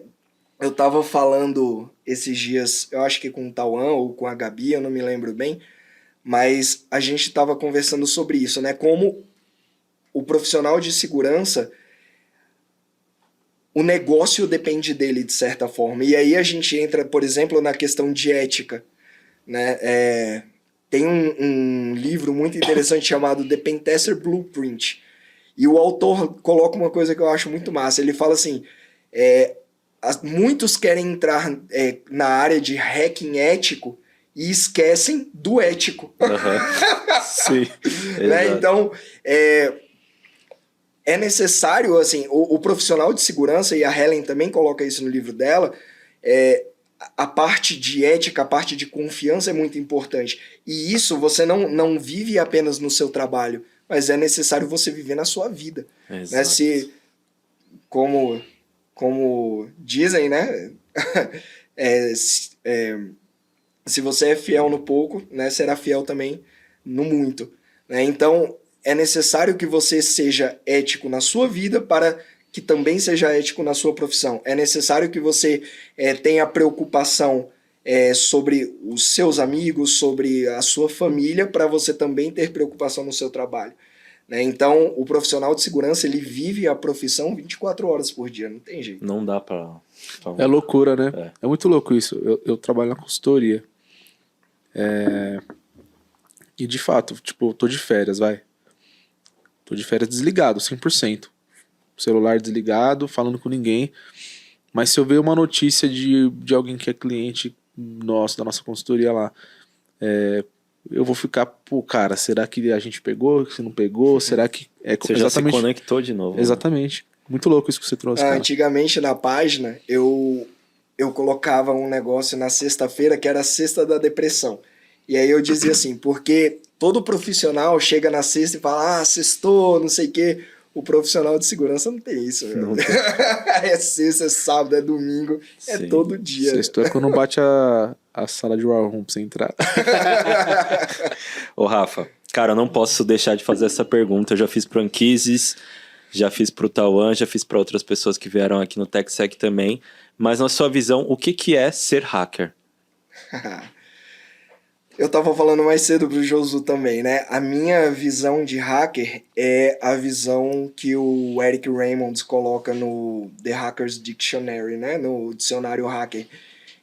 Eu tava falando esses dias, eu acho que com o Tauan ou com a Gabi, eu não me lembro bem, mas a gente tava conversando sobre isso, né? Como o profissional de segurança, o negócio depende dele, de certa forma. E aí a gente entra, por exemplo, na questão de ética, né? Tem um livro muito interessante chamado The Pentester Blueprint. E o autor coloca uma coisa que eu acho muito massa. Ele fala assim, muitos querem entrar na área de hacking ético e esquecem do ético. Sim. Né? Então, é necessário, assim, o profissional de segurança, e a Helen também coloca isso no livro dela, a parte de ética, a parte de confiança é muito importante. E isso você não vive apenas no seu trabalho, mas é necessário você viver na sua vida. Né? Se, como dizem, né? Se você é fiel no pouco, né, será fiel também no muito. Né? Então, é necessário que você seja ético na sua vida para que também seja ético na sua profissão. É necessário que você tenha preocupação sobre os seus amigos, sobre a sua família, para você também ter preocupação no seu trabalho. Né? Então, o profissional de segurança, ele vive a profissão 24 horas por dia, não tem jeito. Não dá pra... É loucura, né? É muito louco isso. Eu trabalho na consultoria. E de fato, tipo, eu tô de férias, vai. Tô de férias desligado, 100%. Celular desligado, falando com ninguém. Mas se eu ver uma notícia de alguém que é cliente nosso, da nossa consultoria lá, eu vou ficar, pô, cara, será que a gente pegou? Se não pegou? Será que... Você já se conectou de novo. Exatamente. Né? Muito louco isso que você trouxe, cara. Antigamente, na página, eu colocava um negócio na sexta-feira que era a sexta da depressão. E aí eu dizia assim, porque todo profissional chega na sexta e fala, sextou, não sei o quê. O profissional de segurança não tem isso. Não tem. É sexta, é sábado, é domingo, é todo dia. Sextou é quando bate a sala de war room pra você entrar. Ô, Rafa, cara, eu não posso deixar de fazer essa pergunta. Eu já fiz pro Anquises, já fiz pro Tauan, já fiz para outras pessoas que vieram aqui no TechSec também. Mas na sua visão, o que é ser hacker? Eu tava falando mais cedo pro Josu também, né? A minha visão de hacker é a visão que o Eric Raymond coloca no The Hacker's Dictionary, né? No dicionário hacker.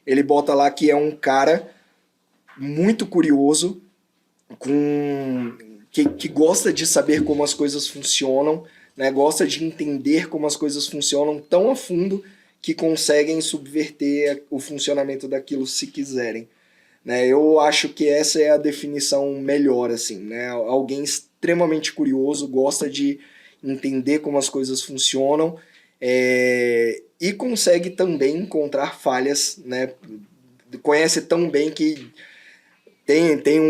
Ele bota lá que é um cara muito curioso, que gosta de saber como as coisas funcionam, né? Gosta de entender como as coisas funcionam tão a fundo que conseguem subverter o funcionamento daquilo se quiserem. Né, eu acho que essa é a definição melhor, assim, né? Alguém extremamente curioso, gosta de entender como as coisas funcionam e consegue também encontrar falhas, né? Conhece tão bem que tem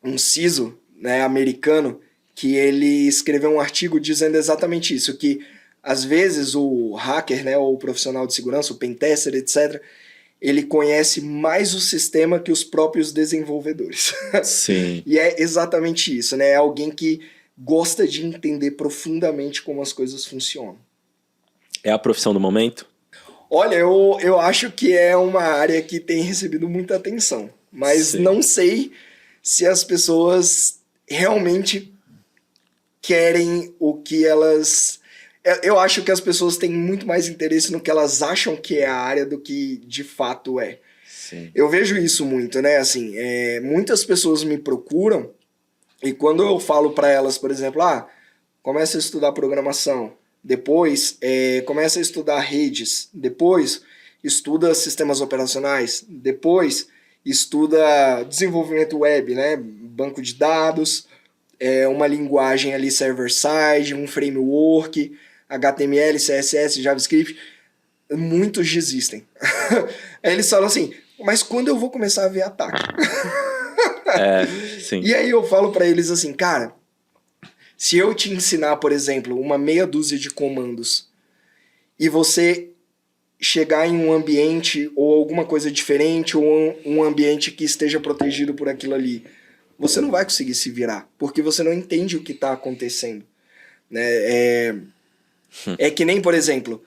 um CISO, né, americano, que ele escreveu um artigo dizendo exatamente isso, que às vezes o hacker, né, ou o profissional de segurança, o pentester, etc., ele conhece mais o sistema que os próprios desenvolvedores. Sim. E é exatamente isso, né? É alguém que gosta de entender profundamente como as coisas funcionam. É a profissão do momento? Olha, eu acho que é uma área que tem recebido muita atenção, mas não sei se as pessoas realmente querem o que elas... Eu acho que as pessoas têm muito mais interesse no que elas acham que é a área do que de fato é. Sim. Eu vejo isso muito, né? Assim, muitas pessoas me procuram e quando eu falo para elas, por exemplo, começa a estudar programação, depois começa a estudar redes, depois estuda sistemas operacionais, depois estuda desenvolvimento web, né? Banco de dados, uma linguagem ali server-side, um framework, HTML, CSS, JavaScript, muitos desistem. Aí eles falam assim, mas quando eu vou começar a ver ataque? Sim. E aí eu falo pra eles assim, cara, Se eu te ensinar, por exemplo, uma meia dúzia de comandos e você chegar em um ambiente ou alguma coisa diferente ou um ambiente que esteja protegido por aquilo ali, você não vai conseguir se virar, porque você não entende o que está acontecendo. Né? É que nem, por exemplo,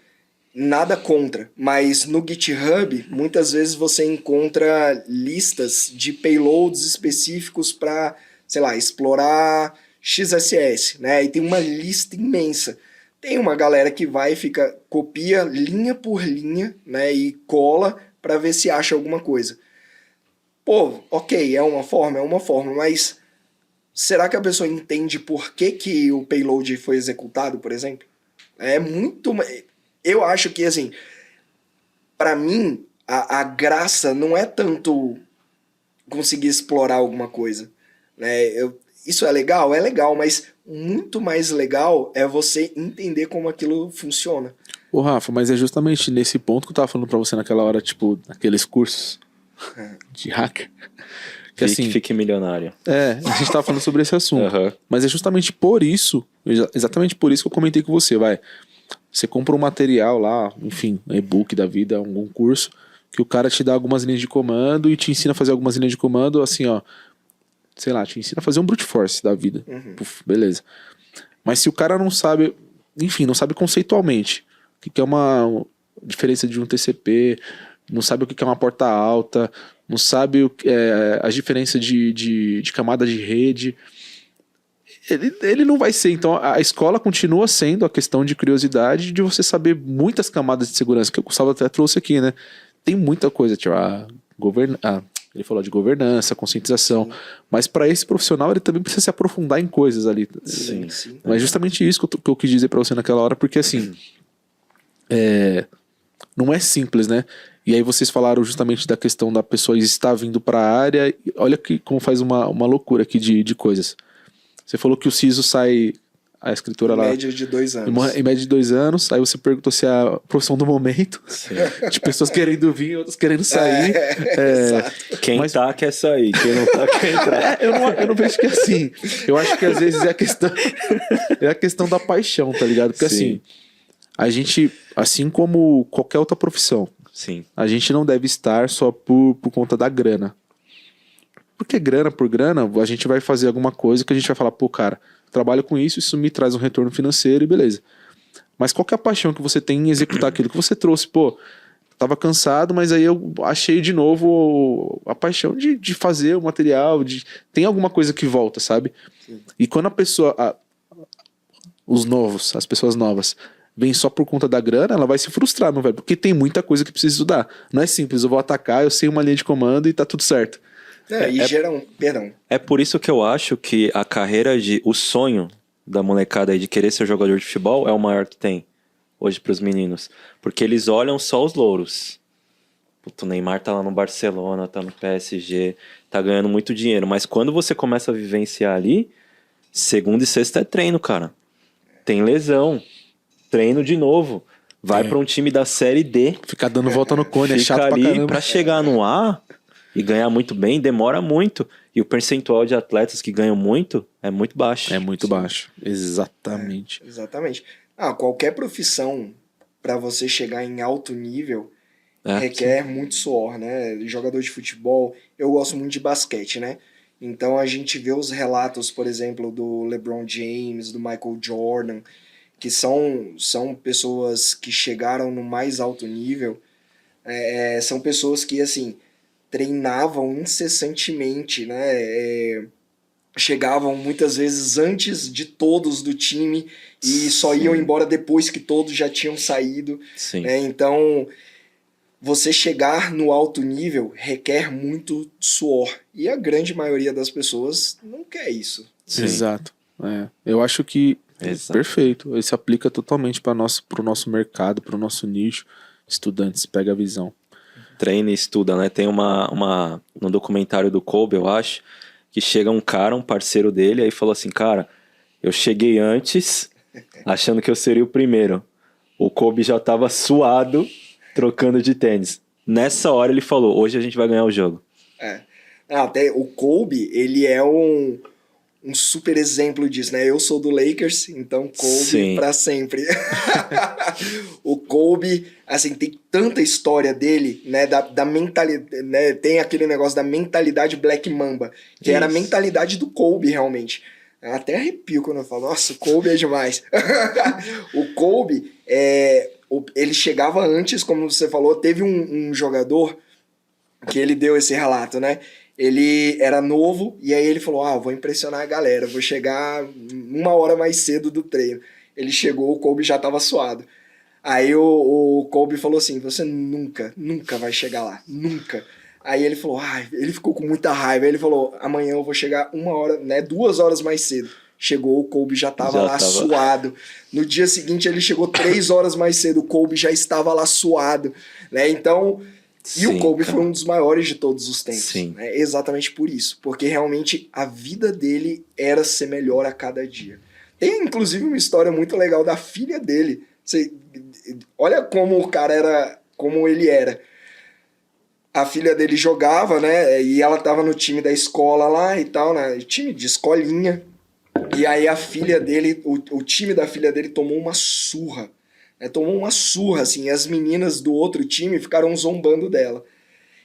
nada contra, mas no GitHub, muitas vezes você encontra listas de payloads específicos para, sei lá, explorar XSS, né? E tem uma lista imensa. Tem uma galera que vai e copia linha por linha, né? E cola para ver se acha alguma coisa. Pô, ok, é uma forma, mas será que a pessoa entende por que o payload foi executado, por exemplo? É muito... Eu acho que, assim, para mim, a graça não é tanto conseguir explorar alguma coisa. Né? Isso é legal? É legal, mas muito mais legal é você entender como aquilo funciona. Ô, Rafa, mas é justamente nesse ponto que eu tava falando pra você naquela hora, tipo, naqueles cursos de hacker. Que, assim, Fique milionário. a gente tava falando sobre esse assunto. Uhum. Mas é justamente por isso, exatamente por isso que eu comentei com você, vai. Você compra um material lá, enfim, um e-book da vida, algum curso, que o cara te dá algumas linhas de comando e te ensina a fazer algumas linhas de comando, assim, ó, sei lá, te ensina a fazer um brute force da vida. Puf, beleza. Mas se o cara não sabe, enfim, não sabe conceitualmente o que é uma diferença de um TCP, não sabe o que é uma porta alta, não sabe as diferenças de camada de rede, ele não vai ser. Então a escola continua sendo a questão de curiosidade de você saber muitas camadas de segurança, que o Gustavo até trouxe aqui, né? Tem muita coisa, tipo, ele falou de governança, conscientização, sim. Mas para esse profissional ele também precisa se aprofundar em coisas ali. Sim, sim. Mas é justamente isso que eu quis dizer para você naquela hora, porque assim, não é simples, né? E aí vocês falaram justamente da questão da pessoa estar vindo para a área, e olha como faz uma loucura aqui de coisas. Você falou que o CISO sai, a escritura lá... Em média de 2 anos. Em média de 2 anos, aí você perguntou se é a profissão do momento, de pessoas querendo vir, outras querendo sair. Quem tá quer sair, quem não tá quer entrar. Eu não vejo que é assim. Eu acho que às vezes é a questão da paixão, tá ligado? Porque assim, a gente, assim como qualquer outra profissão, sim, a gente não deve estar só por conta da grana. Porque grana por grana, a gente vai fazer alguma coisa que a gente vai falar, pô, cara, trabalho com isso me traz um retorno financeiro e beleza. Mas qual que é a paixão que você tem em executar aquilo que você trouxe? Pô, tava cansado, mas aí eu achei de novo a paixão de fazer o material, tem alguma coisa que volta, sabe? Sim. E quando a pessoa, as pessoas novas, vem só por conta da grana, ela vai se frustrar, meu velho, porque tem muita coisa que precisa estudar. Não é simples, eu vou atacar, eu sei uma linha de comando e tá tudo certo. Perdão. É por isso que eu acho que a carreira o sonho da molecada aí de querer ser jogador de futebol é o maior que tem hoje pros meninos. Porque eles olham só os louros. Puto, o Neymar tá lá no Barcelona, tá no PSG, tá ganhando muito dinheiro. Mas quando você começa a vivenciar ali, segunda e sexta é treino, cara. Tem lesão. Treino de novo. Vai pra um time da Série D. Ficar dando volta no cone, é chato pra caramba. Pra chegar no A... E ganhar muito bem demora muito. E o percentual de atletas que ganham muito é muito baixo. É muito baixo. Exatamente. Exatamente. Qualquer profissão, para você chegar em alto nível, requer muito suor, né? Jogador de futebol, eu gosto muito de basquete, né? Então a gente vê os relatos, por exemplo, do LeBron James, do Michael Jordan, que são pessoas que chegaram no mais alto nível. São pessoas que, assim... treinavam incessantemente, né? Chegavam muitas vezes antes de todos do time e só iam embora depois que todos já tinham saído. Né? Então, você chegar no alto nível requer muito suor. E a grande maioria das pessoas não quer isso. Sim. Exato. Eu acho que perfeito. Isso aplica totalmente para o nosso mercado, para o nosso nicho. Estudantes, pega a visão. Treina e estuda, né? Tem no documentário do Kobe, eu acho, que chega um cara, um parceiro dele, aí falou assim, cara, eu cheguei antes, achando que eu seria o primeiro. O Kobe já tava suado, trocando de tênis. Nessa hora ele falou, hoje a gente vai ganhar o jogo. Até o Kobe, ele é um um super exemplo disso, né? Eu sou do Lakers, então Kobe pra sempre. O Kobe, assim, tem tanta história dele, né? Da mentalidade, né? Tem aquele negócio da mentalidade Black Mamba, que era a mentalidade do Kobe, realmente. Eu até arrepio quando eu falo, nossa, o Kobe é demais. O Kobe, ele chegava antes, como você falou, teve um jogador que ele deu esse relato, né? Ele era novo e aí ele falou, vou impressionar a galera, vou chegar 1 hora mais cedo do treino. Ele chegou, o Kobe já estava suado. Aí o Kobe falou assim, você nunca vai chegar lá, nunca. Aí ele falou, ele ficou com muita raiva, ele falou, amanhã eu vou chegar 1 hora, né, 2 horas mais cedo. Chegou, o Kobe já estava lá suado. No dia seguinte ele chegou 3 horas mais cedo, o Kobe já estava lá suado, né, então... E o Kobe foi um dos maiores de todos os tempos, né? Exatamente por isso. Porque realmente a vida dele era ser melhor a cada dia. Tem inclusive uma história muito legal da filha dele. Olha como o cara era, como ele era. A filha dele jogava, né? E ela tava no time da escola lá e tal, né? Time de escolinha. E aí a filha dele, o time da filha dele tomou uma surra. Tomou uma surra, assim, e as meninas do outro time ficaram zombando dela.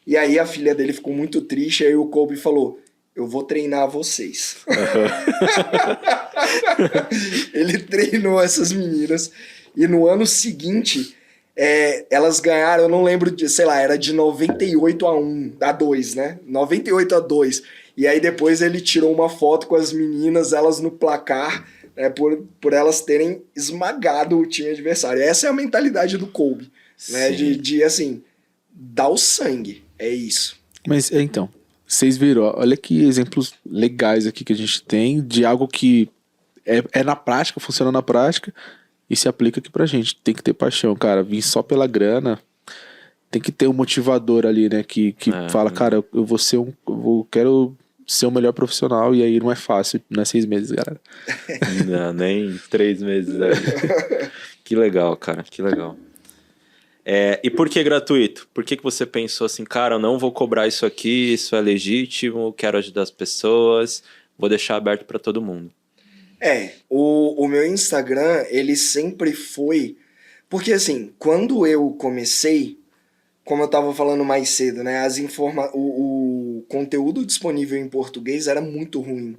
E aí a filha dele ficou muito triste, aí o Kobe falou, eu vou treinar vocês. Ele treinou essas meninas, e no ano seguinte, elas ganharam, eu não lembro, sei lá, era de 98-1, a 2, né? 98-2. E aí depois ele tirou uma foto com as meninas, elas no placar, por elas terem esmagado o time adversário. Essa é a mentalidade do Kobe, né? De assim, dar o sangue, é isso. Mas, então, vocês viram, olha que exemplos legais aqui que a gente tem de algo que é na prática, funciona na prática e se aplica aqui pra gente. Tem que ter paixão, cara. Vir só pela grana, tem que ter um motivador ali, né? Que fala, cara, eu vou ser quero ser o melhor profissional, e aí não é fácil, não é 6 meses, galera. Não, nem 3 meses. Que legal, cara, que legal. E por que gratuito? Por que você pensou assim, cara, eu não vou cobrar isso aqui, isso é legítimo, quero ajudar as pessoas, vou deixar aberto para todo mundo? O meu Instagram, ele sempre foi... Porque assim, quando eu comecei, como eu estava falando mais cedo, né, o conteúdo disponível em português era muito ruim.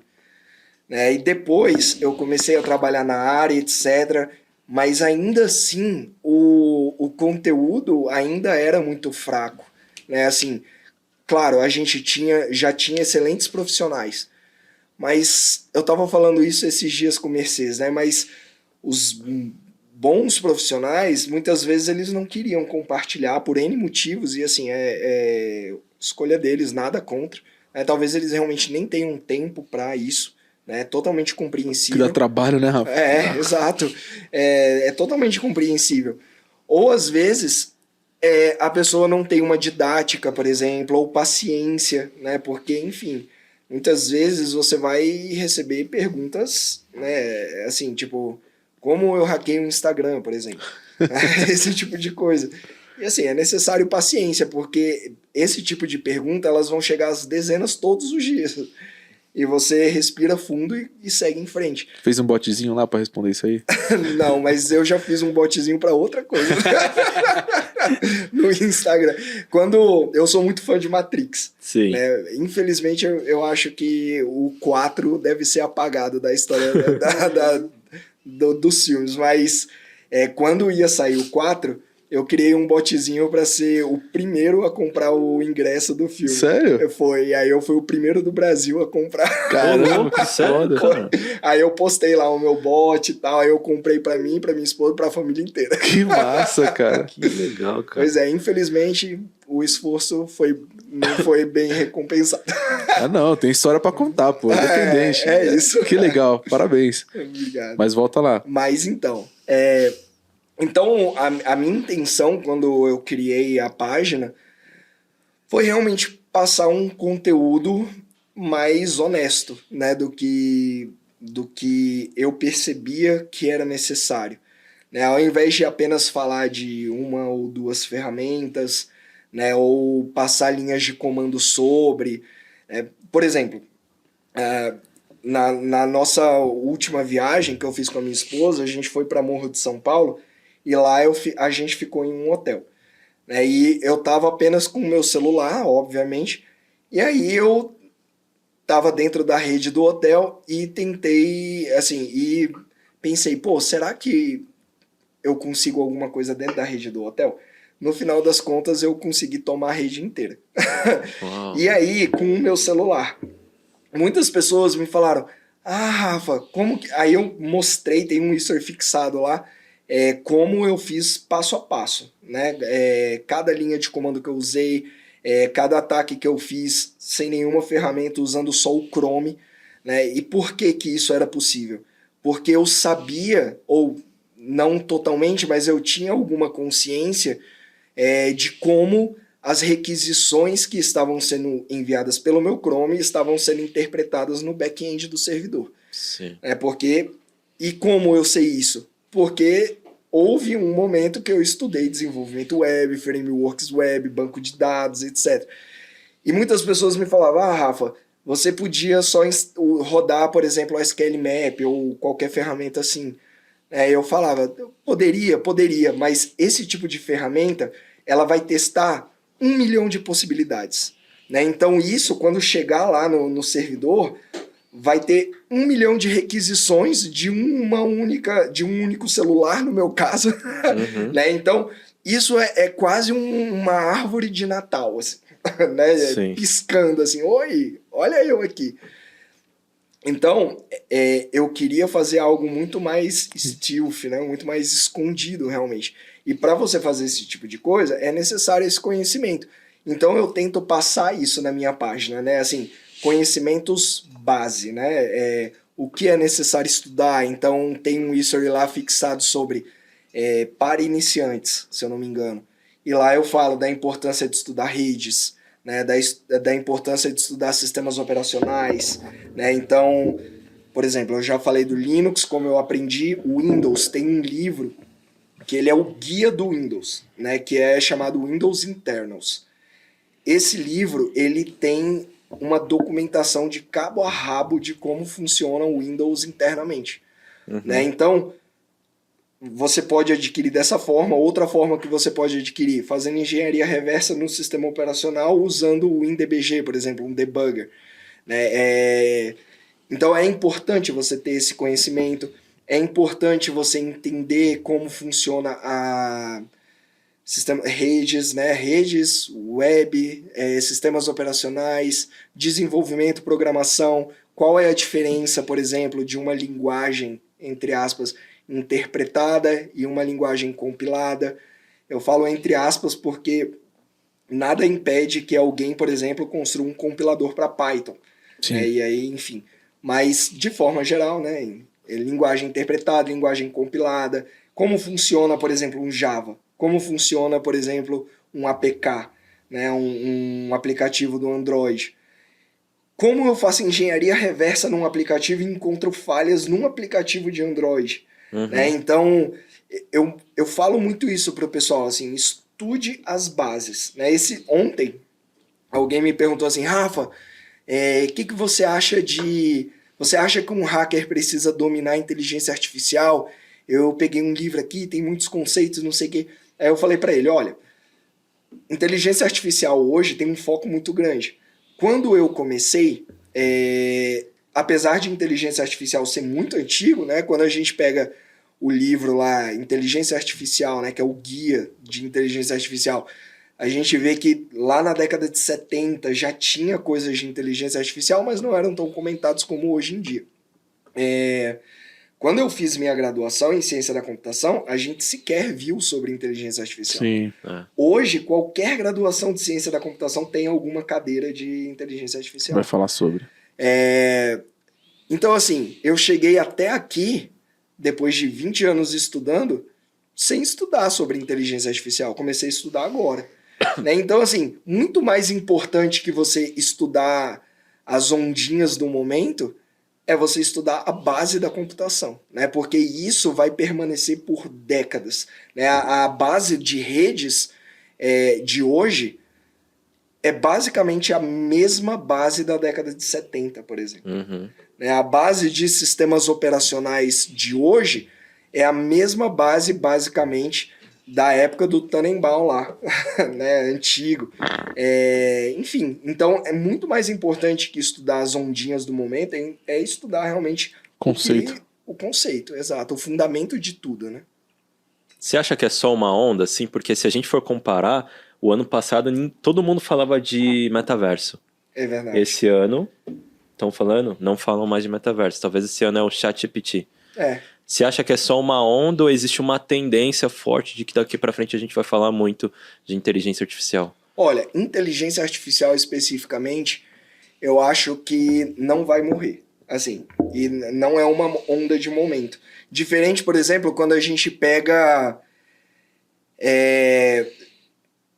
E depois eu comecei a trabalhar na área, etc., mas ainda assim o conteúdo ainda era muito fraco. Né? Assim, claro, a gente já tinha excelentes profissionais, mas eu estava falando isso esses dias com o Mercedes, né? Mas os bons profissionais, muitas vezes eles não queriam compartilhar por N motivos, e assim, escolha deles, nada contra. Talvez eles realmente nem tenham tempo para isso, né? Totalmente compreensível. Que dá trabalho, né, Rafa? Exato. É totalmente compreensível. Ou às vezes a pessoa não tem uma didática, por exemplo, ou paciência, né? Porque, enfim, muitas vezes você vai receber perguntas, né? Assim, tipo... Como eu hackei o Instagram, por exemplo. Esse tipo de coisa. E assim, é necessário paciência, porque esse tipo de pergunta, elas vão chegar às dezenas todos os dias. E você respira fundo e segue em frente. Fez um botzinho lá pra responder isso aí? Não, mas eu já fiz um botzinho pra outra coisa. No Instagram. Quando eu sou muito fã de Matrix. Sim. Né? Infelizmente, eu acho que o 4 deve ser apagado da história dos filmes, mas quando ia sair o 4, eu criei um botzinho pra ser o primeiro a comprar o ingresso do filme. Sério? Aí eu fui o primeiro do Brasil a comprar. Caramba, que foda, cara. Aí eu postei lá o meu bot e tal, aí eu comprei pra mim, pra minha esposa, pra família inteira. Que massa, cara. Que legal, cara. Pois infelizmente o esforço não foi bem recompensado. Não, tem história pra contar, pô. Independente. É isso. Que legal, parabéns. Obrigado. Mas volta lá. Mas então, então a minha intenção quando eu criei a página foi realmente passar um conteúdo mais honesto, né, do que eu percebia que era necessário. Né? Ao invés de apenas falar de 1 ou 2 ferramentas, né, ou passar linhas de comando sobre... por exemplo, na nossa última viagem que eu fiz com a minha esposa, a gente foi para Morro de São Paulo e lá a gente ficou em um hotel. Né? E eu tava apenas com o meu celular, obviamente, e aí eu tava dentro da rede do hotel e tentei, assim, e pensei, pô, será que eu consigo alguma coisa dentro da rede do hotel? No final das contas, eu consegui tomar a rede inteira. E aí, com o meu celular, muitas pessoas me falaram, ah, Rafa, como que... Aí eu mostrei, tem um history fixado lá, como eu fiz passo a passo, né? Cada linha de comando que eu usei, cada ataque que eu fiz sem nenhuma ferramenta, usando só o Chrome, né? E por que que isso era possível? Porque eu sabia, ou não totalmente, mas eu tinha alguma consciência de como as requisições que estavam sendo enviadas pelo meu Chrome estavam sendo interpretadas no back-end do servidor. Sim. E como eu sei isso? Porque houve um momento que eu estudei desenvolvimento web, frameworks web, banco de dados, etc. E muitas pessoas me falavam, ah, Rafa, você podia só rodar, por exemplo, o SQL Map ou qualquer ferramenta assim. Eu falava, poderia, mas esse tipo de ferramenta, ela vai testar 1 milhão de possibilidades. Né? Então isso, quando chegar lá no servidor, vai ter 1 milhão de requisições de um único celular, no meu caso. Uhum. Né? Então, isso é quase uma árvore de Natal, assim, né? Piscando assim, oi, olha eu aqui. Então, eu queria fazer algo muito mais stealth, né? Muito mais escondido, realmente. E para você fazer esse tipo de coisa, é necessário esse conhecimento. Então, eu tento passar isso na minha página, né? Assim, conhecimentos base, né? O que é necessário estudar. Então, tem um history lá fixado sobre para iniciantes, se eu não me engano. E lá eu falo da importância de estudar redes, né, da importância de estudar sistemas operacionais, né? Então, por exemplo, eu já falei do Linux, como eu aprendi, o Windows tem um livro que ele é o guia do Windows, né, que é chamado Windows Internals. Esse livro, ele tem uma documentação de cabo a rabo de como funciona o Windows internamente. Uhum. Né? Então, você pode adquirir dessa forma. Outra forma que você pode adquirir, fazendo engenharia reversa no sistema operacional, usando o WinDBG, por exemplo, um debugger. Né? Então é importante você ter esse conhecimento, é importante você entender como funciona redes, né? Redes, web, sistemas operacionais, desenvolvimento, programação. Qual é a diferença, por exemplo, de uma linguagem, entre aspas, interpretada e uma linguagem compilada? Eu falo entre aspas porque nada impede que alguém, por exemplo, construa um compilador para Python. E aí, enfim. Mas, de forma geral, né, linguagem interpretada, linguagem compilada, como funciona, por exemplo, um Java, como funciona, por exemplo, um APK, né, um aplicativo do Android. Como eu faço engenharia reversa num aplicativo e encontro falhas num aplicativo de Android. Uhum. Né? Então, eu falo muito isso para o pessoal, assim, estude as bases. Né? Ontem, alguém me perguntou assim, Rafa, que você acha de... Você acha que um hacker precisa dominar a inteligência artificial? Eu peguei um livro aqui, tem muitos conceitos, não sei o quê. Aí eu falei para ele, olha, inteligência artificial hoje tem um foco muito grande. Quando eu comecei, apesar de inteligência artificial ser muito antigo, né, quando a gente pega o livro lá, Inteligência Artificial, né, que é o guia de inteligência artificial, a gente vê que lá na década de 70 já tinha coisas de inteligência artificial, mas não eram tão comentados como hoje em dia. Quando eu fiz minha graduação em ciência da computação, a gente sequer viu sobre inteligência artificial. Sim. Hoje, qualquer graduação de ciência da computação tem alguma cadeira de inteligência artificial. Vai falar sobre. Então, assim, eu cheguei até aqui, depois de 20 anos estudando, sem estudar sobre inteligência artificial. Comecei a estudar agora. Né? Então, assim, muito mais importante que você estudar as ondinhas do momento é você estudar a base da computação, né? Porque isso vai permanecer por décadas. Né? A base de redes de hoje é basicamente a mesma base da década de 70, por exemplo. Uhum. A base de sistemas operacionais de hoje é a mesma base, basicamente, da época do Tannenbaum lá, né, antigo. Enfim, então é muito mais importante que estudar as ondinhas do momento, é estudar realmente Conceito. o conceito, exato, o fundamento de tudo, né? Você acha que é só uma onda, assim? Porque se a gente for comparar, o ano passado todo mundo falava de metaverso. É verdade. Esse ano, estão falando? Não falam mais de metaverso. Talvez esse ano é o ChatGPT. Você acha que é só uma onda ou existe uma tendência forte de que daqui para frente a gente vai falar muito de inteligência artificial? Olha, inteligência artificial especificamente, eu acho que não vai morrer. Assim, e não é uma onda de momento. Diferente, por exemplo, quando a gente pega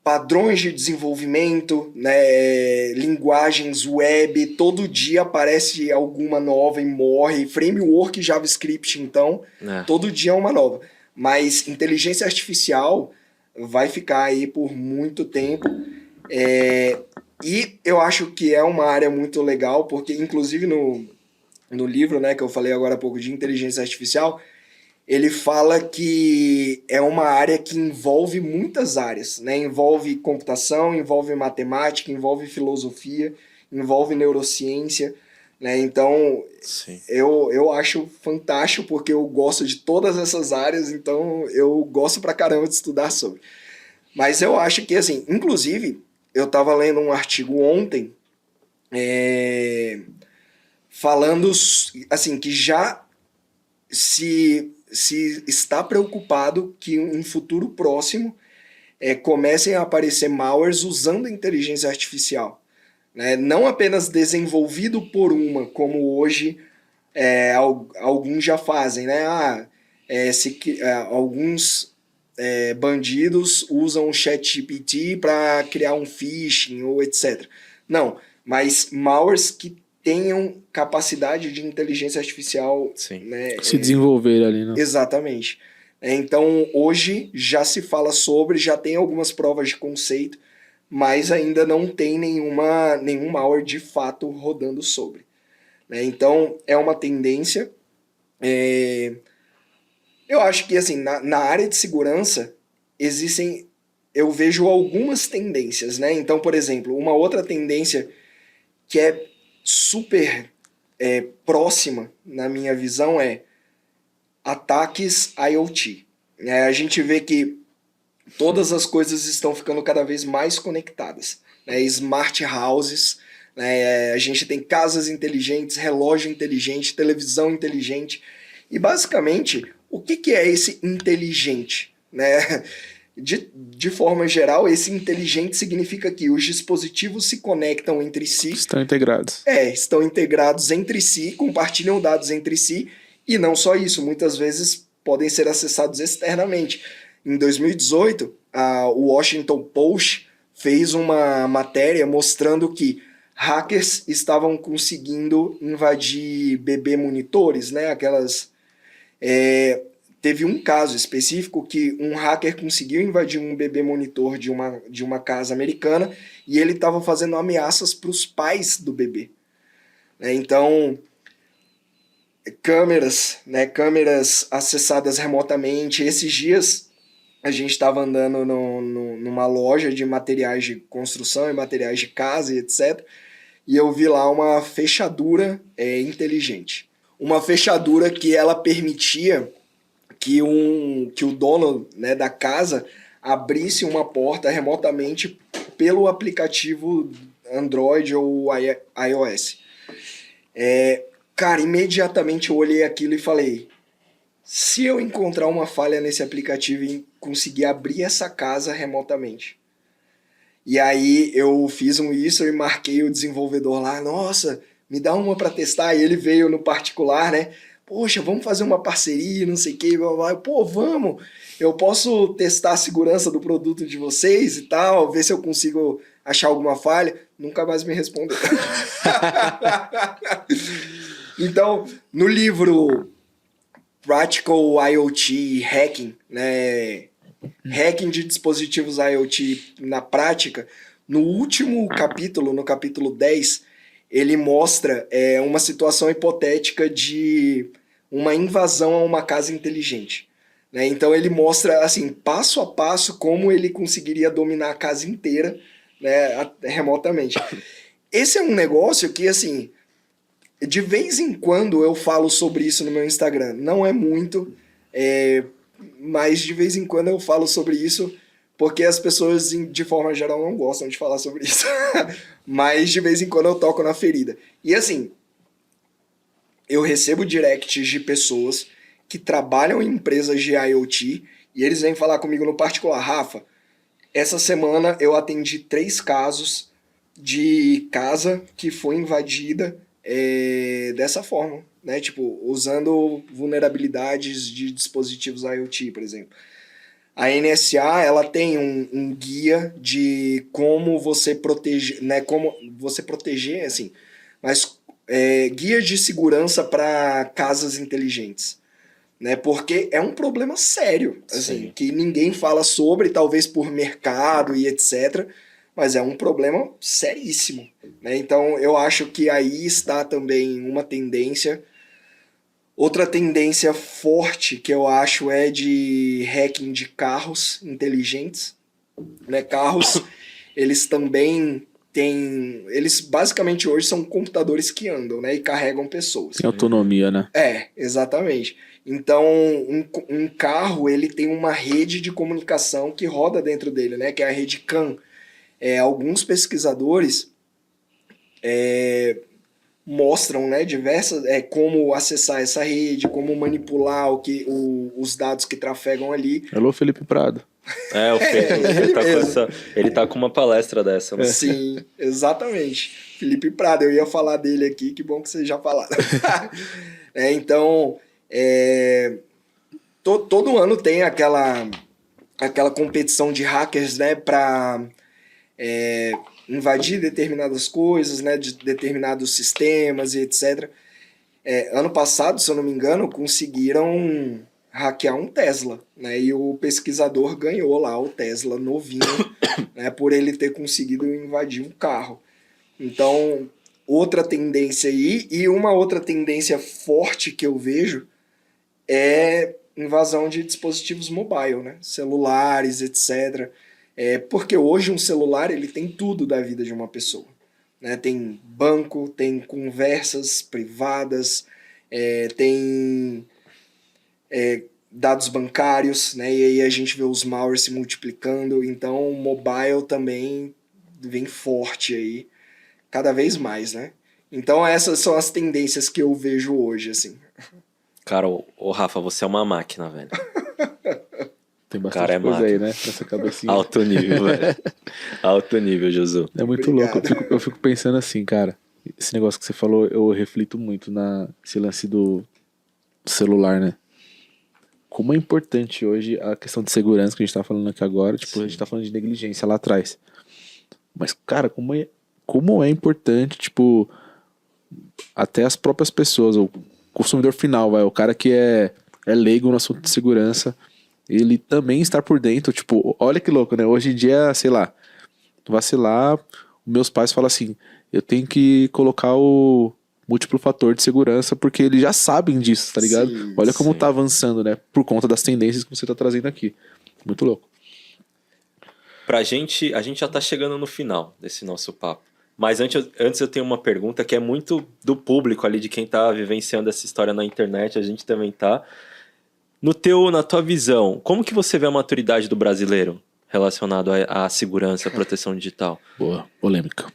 padrões de desenvolvimento, né, linguagens web, todo dia aparece alguma nova e morre. Framework JavaScript, então, todo dia é uma nova. Mas inteligência artificial vai ficar aí por muito tempo. E eu acho que é uma área muito legal, porque inclusive no livro, né, que eu falei agora há pouco de inteligência artificial, ele fala que é uma área que envolve muitas áreas, né? Envolve computação, envolve matemática, envolve filosofia, envolve neurociência, né? Então, eu acho fantástico porque eu gosto de todas essas áreas, então eu gosto pra caramba de estudar sobre. Mas eu acho que, assim, inclusive, eu estava lendo um artigo ontem falando, assim, que já se está preocupado que em um futuro próximo comecem a aparecer malwares usando inteligência artificial. Né? Não apenas desenvolvido por como hoje alguns já fazem. Né? Alguns bandidos usam o ChatGPT para criar um phishing ou etc. Não, mas malwares que tenham capacidade de inteligência artificial, né, se desenvolver ali, né? Exatamente. Então, hoje já se fala sobre, já tem algumas provas de conceito, mas ainda não tem nenhum malware de fato rodando sobre. Então, é uma tendência. Eu acho que, assim, na área de segurança, eu vejo algumas tendências, né? Então, por exemplo, uma outra tendência que é super próxima, na minha visão, é ataques IoT. A gente vê que todas as coisas estão ficando cada vez mais conectadas. Smart houses, a gente tem casas inteligentes, relógio inteligente, televisão inteligente. E, basicamente, o que é esse inteligente? De forma geral, esse inteligente significa que os dispositivos se conectam entre si. Estão integrados. Estão integrados entre si, compartilham dados entre si, e não só isso, muitas vezes podem ser acessados externamente. Em 2018, o Washington Post fez uma matéria mostrando que hackers estavam conseguindo invadir bebê monitores, né? Teve um caso específico que um hacker conseguiu invadir um bebê monitor de uma casa americana e ele estava fazendo ameaças para os pais do bebê. Então, câmeras acessadas remotamente. Esses dias a gente estava andando numa loja de materiais de construção e materiais de casa e etc. E eu vi lá uma fechadura inteligente. Uma fechadura que ela permitia que o dono, né, da casa abrisse uma porta remotamente pelo aplicativo Android ou iOS. Cara, imediatamente eu olhei aquilo e falei, se eu encontrar uma falha nesse aplicativo e conseguir abrir essa casa remotamente. E aí eu fiz isso e marquei o desenvolvedor lá, nossa, me dá uma para testar. E ele veio no particular, né? Poxa, vamos fazer uma parceria, não sei o que, blá, blá. Pô, vamos, eu posso testar a segurança do produto de vocês e tal, ver se eu consigo achar alguma falha. Nunca mais me respondeu. Então, no livro Practical IoT Hacking, né, hacking de dispositivos IoT na prática, No último capítulo, no capítulo 10, ele mostra uma situação hipotética de uma invasão a uma casa inteligente. Né? Então ele mostra, assim, passo a passo como ele conseguiria dominar a casa inteira, né, remotamente. Esse é um negócio que, assim, de vez em quando eu falo sobre isso no meu Instagram. Não é muito, mas de vez em quando eu falo sobre isso porque as pessoas, de forma geral, não gostam de falar sobre isso. Mas de vez em quando eu toco na ferida. E assim, eu recebo directs de pessoas que trabalham em empresas de IoT e eles vêm falar comigo no particular: Rafa, essa semana eu atendi 3 casos de casa que foi invadida dessa forma, né? Tipo, usando vulnerabilidades de dispositivos IoT, por exemplo. A NSA, ela tem um guia de como você proteger, né? Como você proteger, assim, mas guia de segurança para casas inteligentes, né? Porque é um problema sério, assim, Sim. que ninguém fala sobre, talvez por mercado e etc., mas é um problema seríssimo, né? Então, eu acho que aí está também uma tendência. Outra tendência forte que eu acho é de hacking de carros inteligentes, né? Carros, eles também têm... Eles basicamente hoje são computadores que andam, né? E carregam pessoas. Tem autonomia, né? Exatamente. Então, um carro, ele tem uma rede de comunicação que roda dentro dele, né? Que é a rede CAN. Alguns pesquisadores mostram, né, diversas, como acessar essa rede, como manipular os dados que trafegam ali. Alô, Felipe Prado. O Felipe, ele mesmo. ele tá com uma palestra dessa, né? Sim, exatamente. Felipe Prado, eu ia falar dele aqui, que bom que vocês já falaram. Então, todo ano tem aquela competição de hackers, né, para invadir determinadas coisas, né, de determinados sistemas e etc. Ano passado, se eu não me engano, conseguiram hackear um Tesla, né, e o pesquisador ganhou lá o Tesla novinho, né, por ele ter conseguido invadir um carro. Então, outra tendência aí, e uma outra tendência forte que eu vejo é invasão de dispositivos mobile, né, celulares, etc. Porque hoje um celular ele tem tudo da vida de uma pessoa. Né? Tem banco, tem conversas privadas, tem dados bancários, né? E aí a gente vê os malwares se multiplicando. Então o mobile também vem forte aí, cada vez mais, né? Então essas são as tendências que eu vejo hoje, assim. Cara, ô Rafa, você é uma máquina, velho. Tem bastante Cara, coisa máquina. aí, né? Nessa cabecinha. Alto nível, velho. Alto nível, Josu. É muito Obrigado. louco. Eu fico pensando assim, cara. Esse negócio que você falou, eu reflito muito nesse lance do celular, né? Como é importante hoje a questão de segurança que a gente tá falando aqui agora. Tipo, a gente tá falando de negligência lá atrás. Mas, cara, como é importante, tipo, até as próprias pessoas, o consumidor final, o cara que é leigo no assunto de segurança, ele também estar por dentro. Tipo, olha que louco, né? Hoje em dia, sei lá, vacilar, meus pais falam assim, eu tenho que colocar o múltiplo fator de segurança porque eles já sabem disso, tá ligado? Sim, Olha como sim. tá avançando, né? Por conta das tendências que você tá trazendo aqui. Muito louco. Pra gente, a gente já tá chegando no final desse nosso papo. Mas antes eu tenho uma pergunta que é muito do público ali, de quem tá vivenciando essa história na internet, a gente também tá. Na tua visão, como que você vê a maturidade do brasileiro relacionado à segurança, à proteção digital? Boa, polêmica.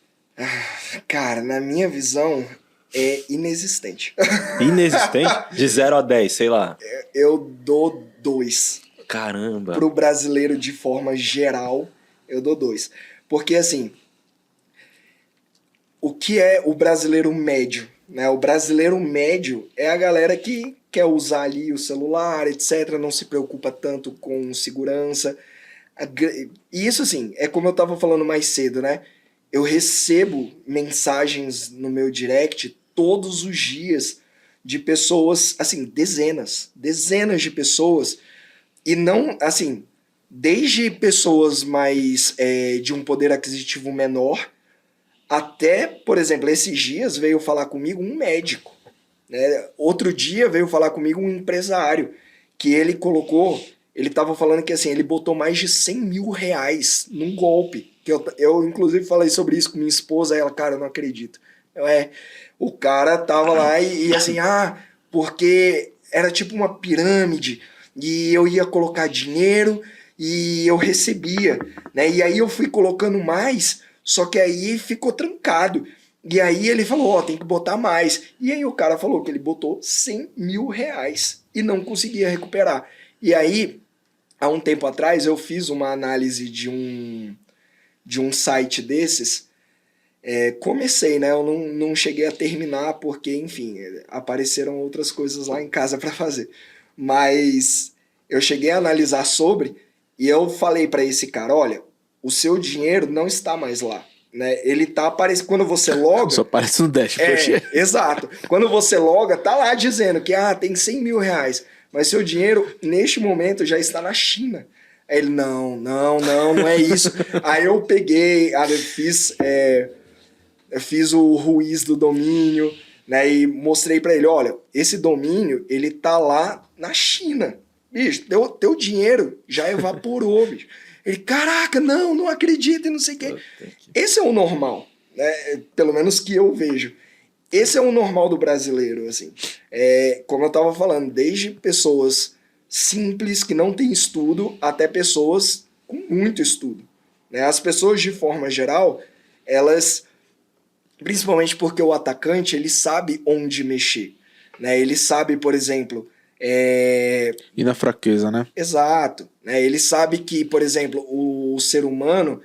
Cara, na minha visão, é inexistente. Inexistente? De 0 a 10, sei lá. Eu dou 2. Caramba. Pro brasileiro, de forma geral, eu dou 2. Porque, assim, o que é o brasileiro médio? Né? O brasileiro médio é a galera que quer usar ali o celular, etc., não se preocupa tanto com segurança. E isso, assim, é como eu tava falando mais cedo, né? Eu recebo mensagens no meu direct todos os dias de pessoas, assim, dezenas de pessoas, e não, assim, desde pessoas mais de um poder aquisitivo menor, até, por exemplo, esses dias veio falar comigo um médico, né? Outro dia veio falar comigo um empresário, que ele estava falando que assim, ele botou mais de 100 mil reais num golpe. Que eu inclusive falei sobre isso com minha esposa, ela, cara, eu não acredito. O cara tava lá e assim, porque era tipo uma pirâmide, e eu ia colocar dinheiro e eu recebia, né? E aí eu fui colocando mais, só que aí ficou trancado. E aí ele falou, tem que botar mais. E aí o cara falou que ele botou 100 mil reais e não conseguia recuperar. E aí, há um tempo atrás, eu fiz uma análise de um site desses. Comecei, né? Eu não cheguei a terminar porque, enfim, apareceram outras coisas lá em casa para fazer. Mas eu cheguei a analisar sobre e eu falei para esse cara, olha, o seu dinheiro não está mais lá. Né? Ele tá aparecendo quando você loga. Só aparece no dashboard. Exato. Quando você loga, tá lá dizendo que tem 100 mil reais. Mas seu dinheiro, neste momento, já está na China. Aí ele, não é isso. Aí eu peguei, eu fiz o ruiz do domínio, né? E mostrei para ele, olha, esse domínio, ele tá lá na China. Bicho, teu dinheiro já evaporou, bicho. Ele, caraca, não acredito e não sei o quê. Esse é o normal, né? Pelo menos que eu vejo. Esse é o normal do brasileiro, assim. Como eu estava falando, desde pessoas simples, que não têm estudo, até pessoas com muito estudo. Né? As pessoas, de forma geral, elas, principalmente porque o atacante, ele sabe onde mexer. Né? Ele sabe, por exemplo... E na fraqueza, né? Exato. Né? Ele sabe que, por exemplo, o ser humano,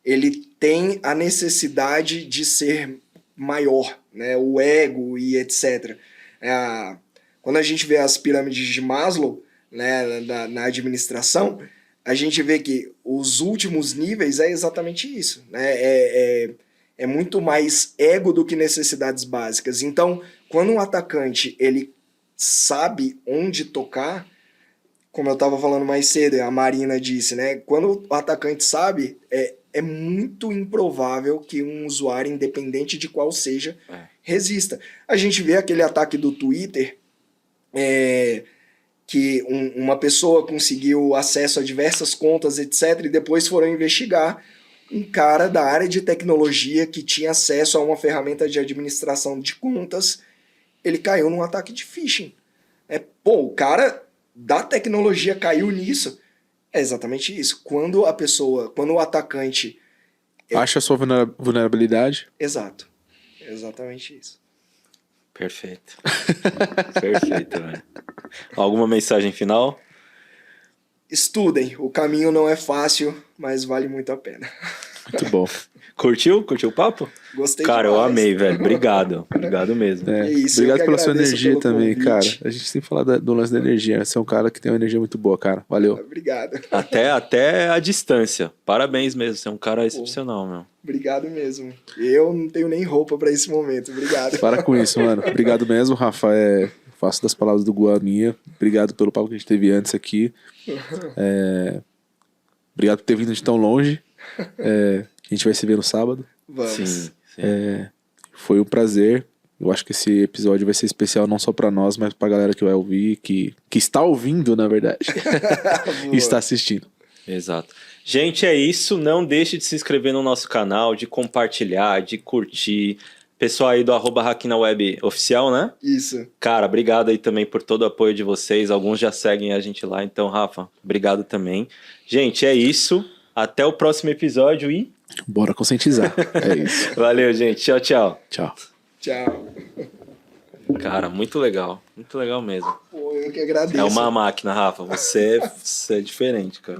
ele tem a necessidade de ser maior, né? O ego e etc. Quando a gente vê as pirâmides de Maslow, né, na administração, a gente vê que os últimos níveis é exatamente isso. Né? É muito mais ego do que necessidades básicas. Então, quando um atacante ele sabe onde tocar, como eu estava falando mais cedo, a Marina disse, né? Quando o atacante sabe, é muito improvável que um usuário, independente de qual seja, resista. A gente vê aquele ataque do Twitter, que uma pessoa conseguiu acesso a diversas contas, etc., e depois foram investigar um cara da área de tecnologia que tinha acesso a uma ferramenta de administração de contas. Ele caiu num ataque de phishing. O cara da tecnologia caiu nisso. É exatamente isso. Quando o atacante... Acha a sua vulnerabilidade. Exato. É exatamente isso. Perfeito. Perfeito, velho. Alguma mensagem final? Estudem. O caminho não é fácil, mas vale muito a pena. Muito bom. Curtiu? Curtiu o papo? Gostei Cara, demais. eu amei, velho. Obrigado. Obrigado mesmo. Isso, Obrigado eu que pela sua agradeço energia pelo também, convite. cara. A gente sempre fala do lance da energia. Você é um cara que tem uma energia muito boa, cara. Valeu. Obrigado. Até a distância. Parabéns mesmo. Você é um cara excepcional, meu. Obrigado mesmo. Eu não tenho nem roupa pra esse momento. Obrigado. Para com isso, mano. Obrigado mesmo, Rafa. Faço das palavras do Guá minha. Obrigado pelo papo que a gente teve antes aqui. Obrigado por ter vindo de tão longe. A gente vai se ver no sábado. Vamos. Sim. Foi um prazer. Eu acho que esse episódio vai ser especial não só pra nós, mas pra galera que vai ouvir, que está ouvindo, na verdade, e está assistindo. Exato. Gente, é isso. Não deixe de se inscrever no nosso canal, de compartilhar, de curtir. Pessoal aí do @HackNaWeb oficial, né? Isso. Cara, obrigado aí também por todo o apoio de vocês. Alguns já seguem a gente lá, então, Rafa, obrigado também. Gente, é isso. Até o próximo episódio e... Bora conscientizar. É isso. Valeu, gente. Tchau, tchau. Tchau. Tchau. Cara, muito legal. Muito legal mesmo. Pô, eu que agradeço. É uma máquina, Rafa. Você é diferente, cara.